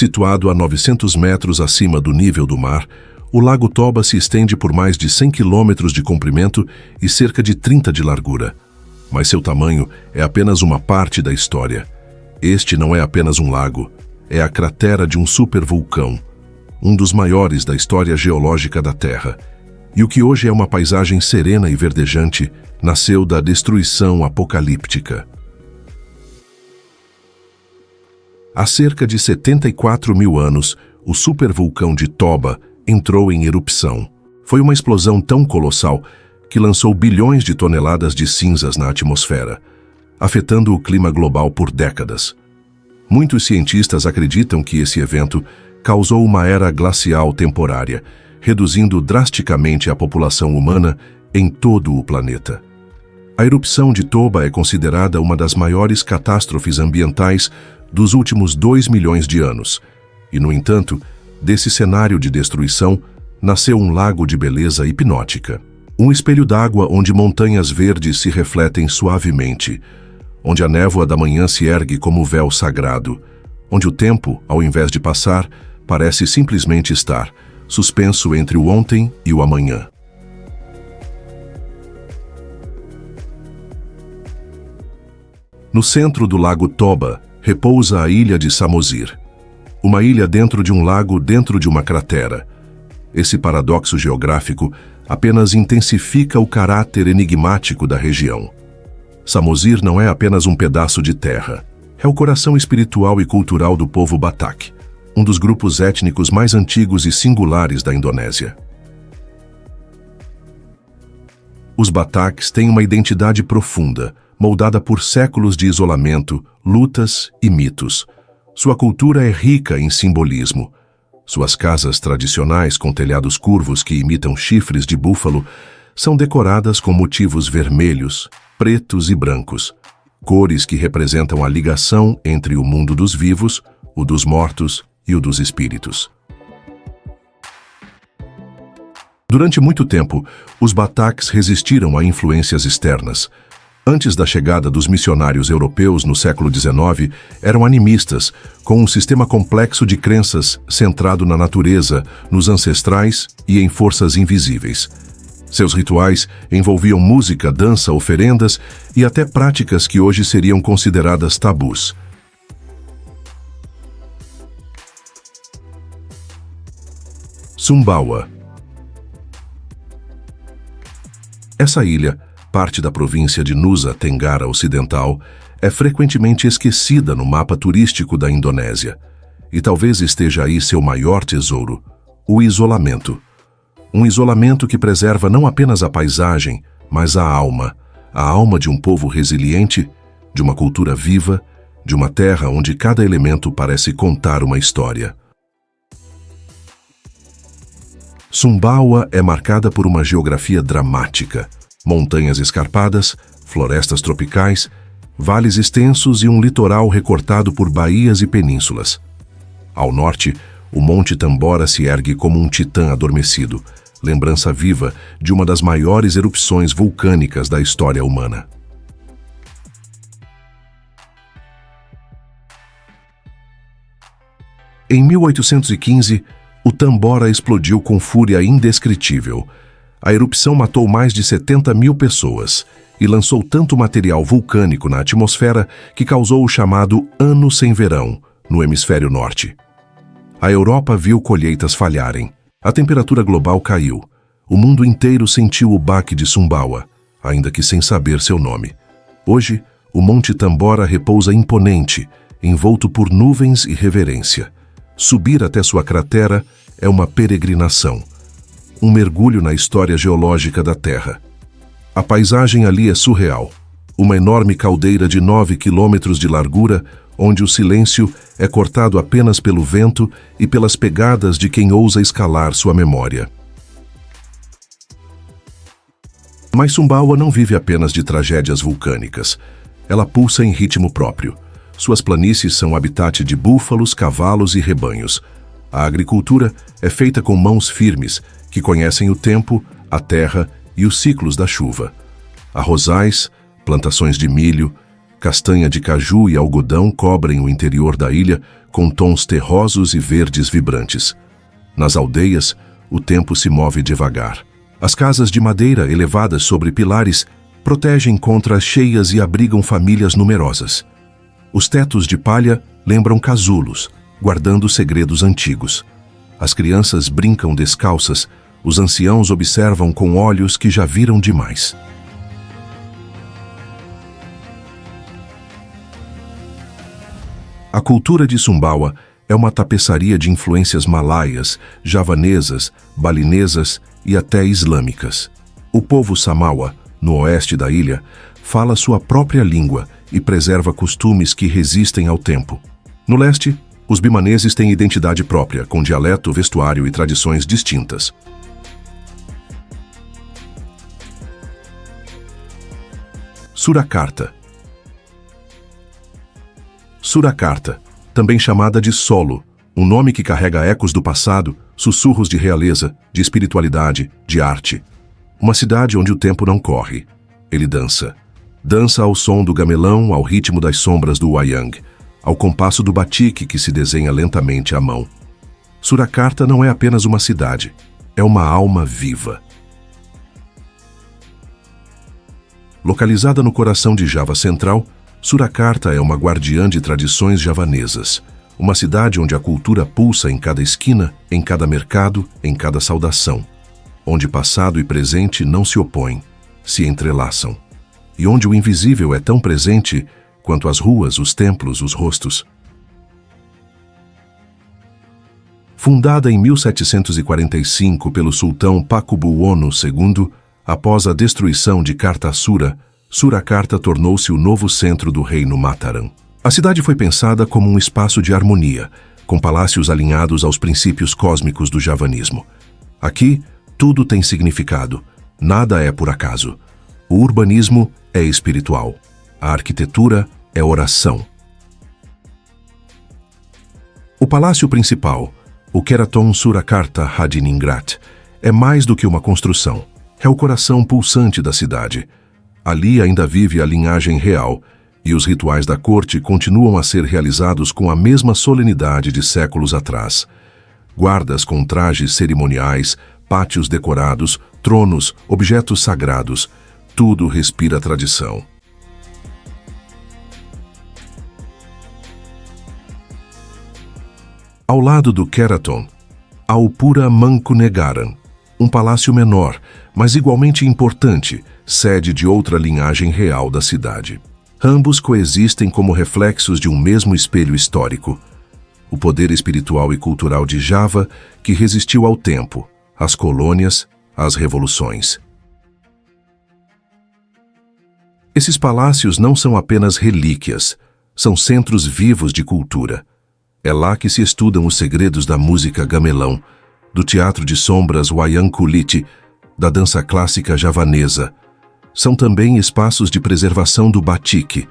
Situado a 900 metros acima do nível do mar, o Lago Toba se estende por mais de 100 quilômetros de comprimento e cerca de 30 de largura. Mas seu tamanho é apenas uma parte da história. Este não é apenas um lago, é a cratera de um supervulcão, um dos maiores da história geológica da Terra. E o que hoje é uma paisagem serena e verdejante, nasceu da destruição apocalíptica. Há cerca de 74 mil anos, o supervulcão de Toba entrou em erupção. Foi uma explosão tão colossal que lançou bilhões de toneladas de cinzas na atmosfera, afetando o clima global por décadas. Muitos cientistas acreditam que esse evento causou uma era glacial temporária, reduzindo drasticamente a população humana em todo o planeta. A erupção de Toba é considerada uma das maiores catástrofes ambientais dos últimos 2 milhões de anos. E, no entanto, desse cenário de destruição, nasceu um lago de beleza hipnótica. Um espelho d'água onde montanhas verdes se refletem suavemente, onde a névoa da manhã se ergue como véu sagrado, onde o tempo, ao invés de passar, parece simplesmente estar, suspenso entre o ontem e o amanhã. No centro do lago Toba, repousa a ilha de Samosir, uma ilha dentro de um lago dentro de uma cratera. Esse paradoxo geográfico apenas intensifica o caráter enigmático da região. Samosir não é apenas um pedaço de terra, é o coração espiritual e cultural do povo Batak, um dos grupos étnicos mais antigos e singulares da Indonésia. Os Bataks têm uma identidade profunda, moldada por séculos de isolamento, lutas e mitos. Sua cultura é rica em simbolismo. Suas casas tradicionais com telhados curvos que imitam chifres de búfalo são decoradas com motivos vermelhos, pretos e brancos, cores que representam a ligação entre o mundo dos vivos, o dos mortos e o dos espíritos. Durante muito tempo, os Bataks resistiram a influências externas. Antes da chegada dos missionários europeus no século XIX, eram animistas, com um sistema complexo de crenças centrado na natureza, nos ancestrais e em forças invisíveis. Seus rituais envolviam música, dança, oferendas e até práticas que hoje seriam consideradas tabus. Sumbawa. Essa ilha, parte da província de Nusa Tenggara Ocidental, é frequentemente esquecida no mapa turístico da Indonésia. E talvez esteja aí seu maior tesouro, o isolamento. Um isolamento que preserva não apenas a paisagem, mas a alma de um povo resiliente, de uma cultura viva, de uma terra onde cada elemento parece contar uma história. Sumbawa é marcada por uma geografia dramática, montanhas escarpadas, florestas tropicais, vales extensos e um litoral recortado por baías e penínsulas. Ao norte, o Monte Tambora se ergue como um titã adormecido, lembrança viva de uma das maiores erupções vulcânicas da história humana. Em 1815, o Tambora explodiu com fúria indescritível. A erupção matou mais de 70 mil pessoas e lançou tanto material vulcânico na atmosfera que causou o chamado Ano Sem Verão, no hemisfério norte. A Europa viu colheitas falharem. A temperatura global caiu. O mundo inteiro sentiu o baque de Sumbawa, ainda que sem saber seu nome. Hoje, o Monte Tambora repousa imponente, envolto por nuvens e reverência. Subir até sua cratera é uma peregrinação, um mergulho na história geológica da Terra. A paisagem ali é surreal. Uma enorme caldeira de 9 quilômetros de largura, onde o silêncio é cortado apenas pelo vento e pelas pegadas de quem ousa escalar sua memória. Mas Sumbawa não vive apenas de tragédias vulcânicas. Ela pulsa em ritmo próprio. Suas planícies são habitat de búfalos, cavalos e rebanhos. A agricultura é feita com mãos firmes, que conhecem o tempo, a terra e os ciclos da chuva. Arrozais, plantações de milho, castanha de caju e algodão cobrem o interior da ilha com tons terrosos e verdes vibrantes. Nas aldeias, o tempo se move devagar. As casas de madeira elevadas sobre pilares protegem contra as cheias e abrigam famílias numerosas. Os tetos de palha lembram casulos, guardando segredos antigos. As crianças brincam descalças, os anciãos observam com olhos que já viram demais. A cultura de Sumbawa é uma tapeçaria de influências malaias, javanesas, balinesas e até islâmicas. O povo Samawa, no oeste da ilha, fala sua própria língua e preserva costumes que resistem ao tempo. No leste, os bimaneses têm identidade própria, com dialeto, vestuário e tradições distintas. Surakarta. Surakarta, também chamada de Solo, um nome que carrega ecos do passado, sussurros de realeza, de espiritualidade, de arte. Uma cidade onde o tempo não corre. Ele dança. Dança ao som do gamelão, ao ritmo das sombras do wayang, ao compasso do batik que se desenha lentamente à mão. Surakarta não é apenas uma cidade, é uma alma viva. Localizada no coração de Java Central, Surakarta é uma guardiã de tradições javanesas, uma cidade onde a cultura pulsa em cada esquina, em cada mercado, em cada saudação, onde passado e presente não se opõem, se entrelaçam, e onde o invisível é tão presente quanto as ruas, os templos, os rostos. Fundada em 1745 pelo sultão Pakubuwono II, após a destruição de Kartasura, Surakarta tornou-se o novo centro do reino Mataram. A cidade foi pensada como um espaço de harmonia, com palácios alinhados aos princípios cósmicos do javanismo. Aqui, tudo tem significado, nada é por acaso. O urbanismo é espiritual, a arquitetura é oração. O palácio principal, o Keraton Surakarta Hadiningrat, é mais do que uma construção. É o coração pulsante da cidade. Ali ainda vive a linhagem real, e os rituais da corte continuam a ser realizados com a mesma solenidade de séculos atrás. Guardas com trajes cerimoniais, pátios decorados, tronos, objetos sagrados, tudo respira tradição. Ao lado do Keraton, há o Pura Mangkunegaran, um palácio menor, mas igualmente importante, sede de outra linhagem real da cidade. Ambos coexistem como reflexos de um mesmo espelho histórico. O poder espiritual e cultural de Java que resistiu ao tempo, às colônias, às revoluções. Esses palácios não são apenas relíquias, são centros vivos de cultura. É lá que se estudam os segredos da música gamelão, do teatro de sombras wayang kulit, da dança clássica javanesa. São também espaços de preservação do batik,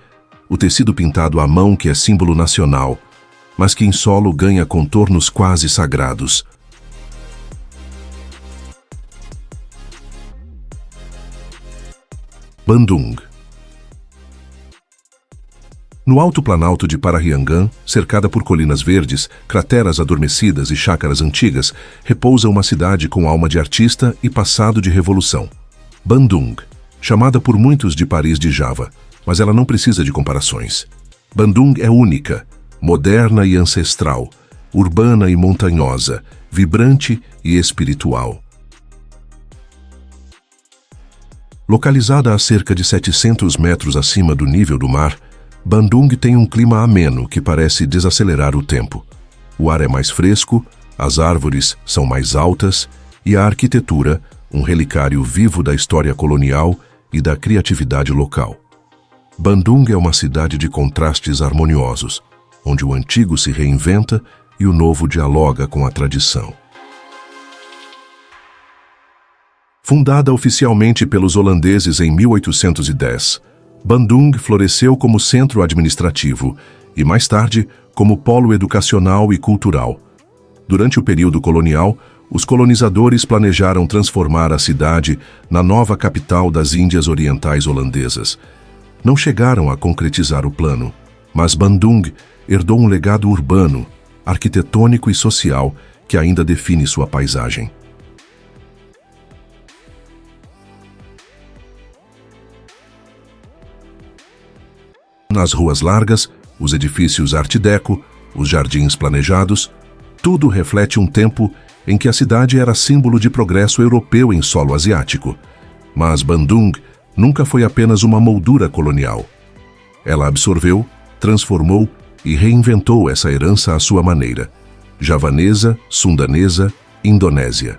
o tecido pintado à mão que é símbolo nacional, mas que em solo ganha contornos quase sagrados. Bandung. No alto planalto de Parahyangan, cercada por colinas verdes, crateras adormecidas e chácaras antigas, repousa uma cidade com alma de artista e passado de revolução. Bandung, chamada por muitos de Paris de Java, mas ela não precisa de comparações. Bandung é única, moderna e ancestral, urbana e montanhosa, vibrante e espiritual. Localizada a cerca de 700 metros acima do nível do mar, Bandung tem um clima ameno que parece desacelerar o tempo. O ar é mais fresco, as árvores são mais altas e a arquitetura, um relicário vivo da história colonial e da criatividade local. Bandung é uma cidade de contrastes harmoniosos, onde o antigo se reinventa e o novo dialoga com a tradição. Fundada oficialmente pelos holandeses em 1810, Bandung floresceu como centro administrativo e, mais tarde, como polo educacional e cultural. Durante o período colonial, os colonizadores planejaram transformar a cidade na nova capital das Índias Orientais holandesas. Não chegaram a concretizar o plano, mas Bandung herdou um legado urbano, arquitetônico e social que ainda define sua paisagem. Nas ruas largas, os edifícios Art Deco, os jardins planejados, tudo reflete um tempo em que a cidade era símbolo de progresso europeu em solo asiático. Mas Bandung nunca foi apenas uma moldura colonial. Ela absorveu, transformou e reinventou essa herança à sua maneira, javanesa, sundanesa, indonésia.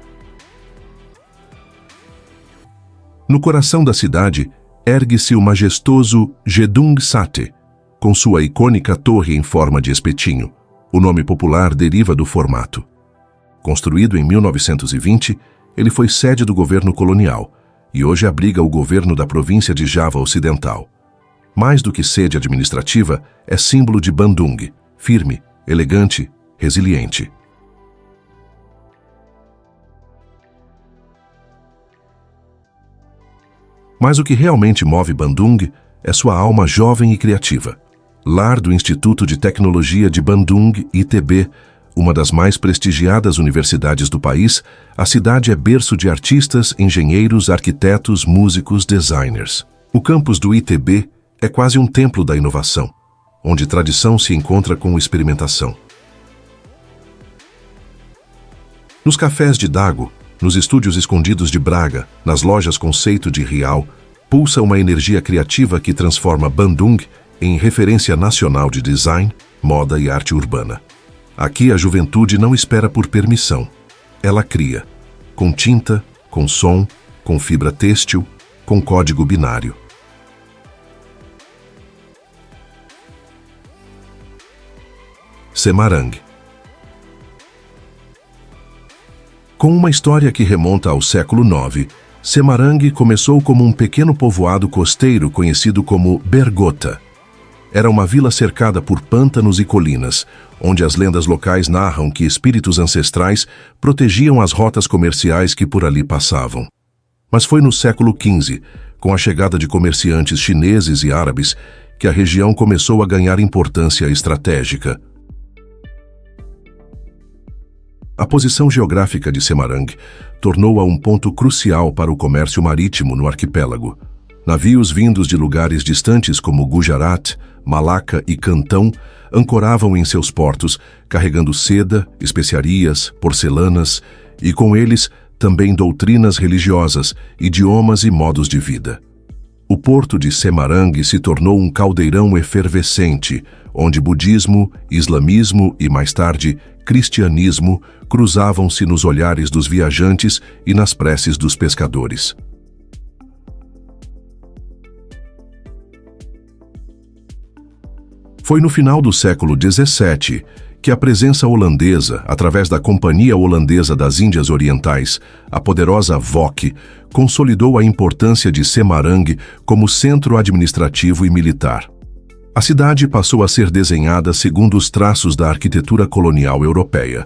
No coração da cidade, ergue-se o majestoso Gedung Sate, com sua icônica torre em forma de espetinho. O nome popular deriva do formato. Construído em 1920, ele foi sede do governo colonial e hoje abriga o governo da província de Java Ocidental. Mais do que sede administrativa, é símbolo de Bandung, firme, elegante, resiliente. Mas o que realmente move Bandung é sua alma jovem e criativa. Lar do Instituto de Tecnologia de Bandung, ITB, uma das mais prestigiadas universidades do país, a cidade é berço de artistas, engenheiros, arquitetos, músicos, designers. O campus do ITB é quase um templo da inovação, onde tradição se encontra com experimentação. Nos cafés de Dago, nos estúdios escondidos de Braga, nas lojas conceito de Rial, pulsa uma energia criativa que transforma Bandung em referência nacional de design, moda e arte urbana. Aqui a juventude não espera por permissão. Ela cria, com tinta, com som, com fibra têxtil, com código binário. Semarang. Com uma história que remonta ao século IX, Semarang começou como um pequeno povoado costeiro conhecido como Bergota. Era uma vila cercada por pântanos e colinas, onde as lendas locais narram que espíritos ancestrais protegiam as rotas comerciais que por ali passavam. Mas foi no século XV, com a chegada de comerciantes chineses e árabes, que a região começou a ganhar importância estratégica. A posição geográfica de Semarang tornou-a um ponto crucial para o comércio marítimo no arquipélago. Navios vindos de lugares distantes como Gujarat, Malacca e Cantão ancoravam em seus portos, carregando seda, especiarias, porcelanas e, com eles, também doutrinas religiosas, idiomas e modos de vida. O porto de Semarang se tornou um caldeirão efervescente, onde budismo, islamismo e, mais tarde, cristianismo cruzavam-se nos olhares dos viajantes e nas preces dos pescadores. Foi no final do século XVII que a presença holandesa, através da Companhia Holandesa das Índias Orientais, a poderosa VOC, consolidou a importância de Semarang como centro administrativo e militar. A cidade passou a ser desenhada segundo os traços da arquitetura colonial europeia,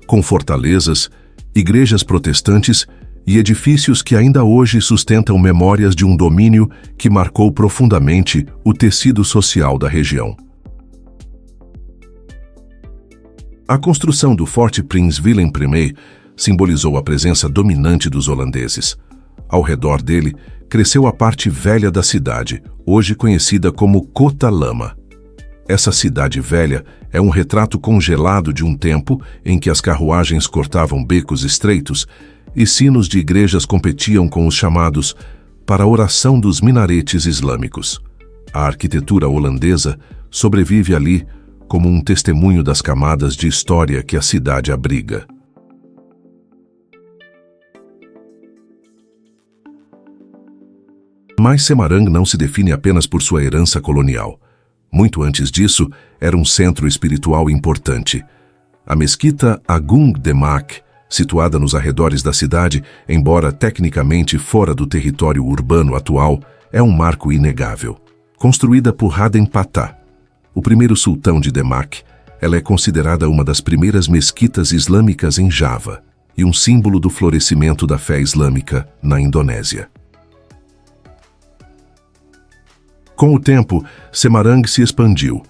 com fortalezas, igrejas protestantes e edifícios que ainda hoje sustentam memórias de um domínio que marcou profundamente o tecido social da região. A construção do Forte Prins Willem I simbolizou a presença dominante dos holandeses. Ao redor dele, cresceu a parte velha da cidade, hoje conhecida como Kota Lama. Essa cidade velha é um retrato congelado de um tempo em que as carruagens cortavam becos estreitos e sinos de igrejas competiam com os chamados para a oração dos minaretes islâmicos. A arquitetura holandesa sobrevive ali como um testemunho das camadas de história que a cidade abriga. Mas Semarang não se define apenas por sua herança colonial. Muito antes disso, era um centro espiritual importante. A mesquita Agung Demak, situada nos arredores da cidade, embora tecnicamente fora do território urbano atual, é um marco inegável. Construída por Raden Patah, o primeiro sultão de Demak, ela é considerada uma das primeiras mesquitas islâmicas em Java e um símbolo do florescimento da fé islâmica na Indonésia. Com o tempo, Semarang se expandiu,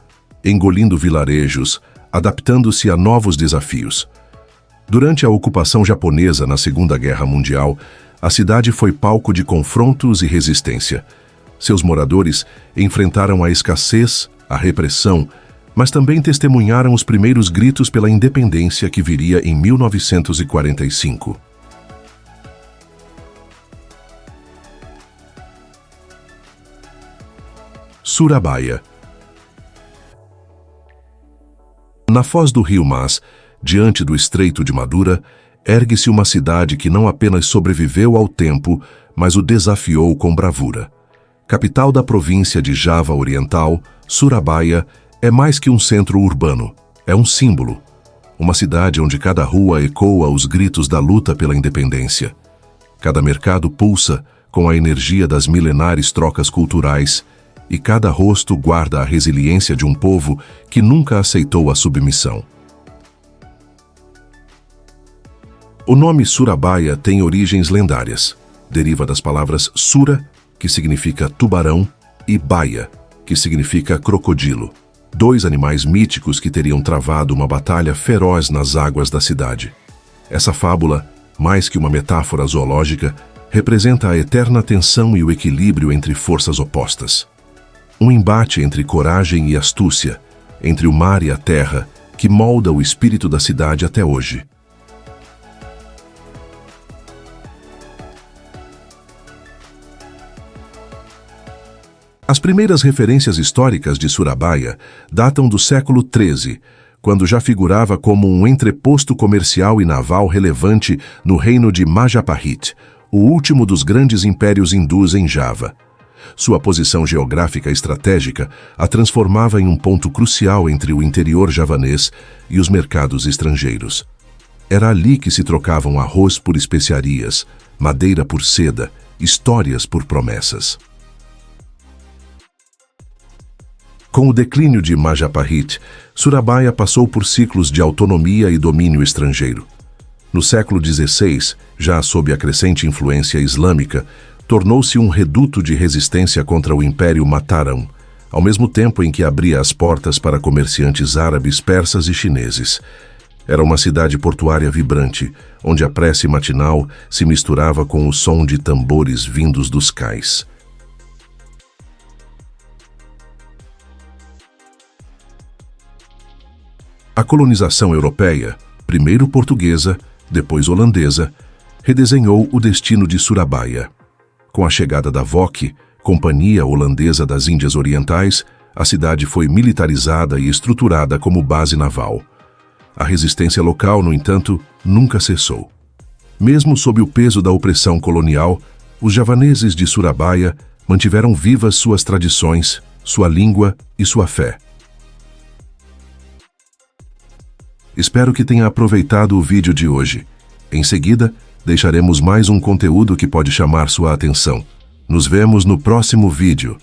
engolindo vilarejos, adaptando-se a novos desafios. Durante a ocupação japonesa na Segunda Guerra Mundial, a cidade foi palco de confrontos e resistência. Seus moradores enfrentaram a escassez, a repressão, mas também testemunharam os primeiros gritos pela independência que viria em 1945. Surabaya. Na foz do rio Mas, diante do Estreito de Madura, ergue-se uma cidade que não apenas sobreviveu ao tempo, mas o desafiou com bravura. Capital da província de Java Oriental, Surabaya é mais que um centro urbano, é um símbolo. Uma cidade onde cada rua ecoa os gritos da luta pela independência. Cada mercado pulsa com a energia das milenares trocas culturais e cada rosto guarda a resiliência de um povo que nunca aceitou a submissão. O nome Surabaya tem origens lendárias. Deriva das palavras Sura, que significa tubarão, e Baia, que significa crocodilo. Dois animais míticos que teriam travado uma batalha feroz nas águas da cidade. Essa fábula, mais que uma metáfora zoológica, representa a eterna tensão e o equilíbrio entre forças opostas. Um embate entre coragem e astúcia, entre o mar e a terra, que molda o espírito da cidade até hoje. As primeiras referências históricas de Surabaya datam do século XIII, quando já figurava como um entreposto comercial e naval relevante no reino de Majapahit, o último dos grandes impérios hindus em Java. Sua posição geográfica estratégica a transformava em um ponto crucial entre o interior javanês e os mercados estrangeiros. Era ali que se trocavam arroz por especiarias, madeira por seda, histórias por promessas. Com o declínio de Majapahit, Surabaya passou por ciclos de autonomia e domínio estrangeiro. No século XVI, já sob a crescente influência islâmica, tornou-se um reduto de resistência contra o Império Mataram, ao mesmo tempo em que abria as portas para comerciantes árabes, persas e chineses. Era uma cidade portuária vibrante, onde a prece matinal se misturava com o som de tambores vindos dos cais. A colonização europeia, primeiro portuguesa, depois holandesa, redesenhou o destino de Surabaya. Com a chegada da VOC, Companhia Holandesa das Índias Orientais, a cidade foi militarizada e estruturada como base naval. A resistência local, no entanto, nunca cessou. Mesmo sob o peso da opressão colonial, os javaneses de Surabaya mantiveram vivas suas tradições, sua língua e sua fé. Espero que tenha aproveitado o vídeo de hoje. Em seguida, deixaremos mais um conteúdo que pode chamar sua atenção. Nos vemos no próximo vídeo.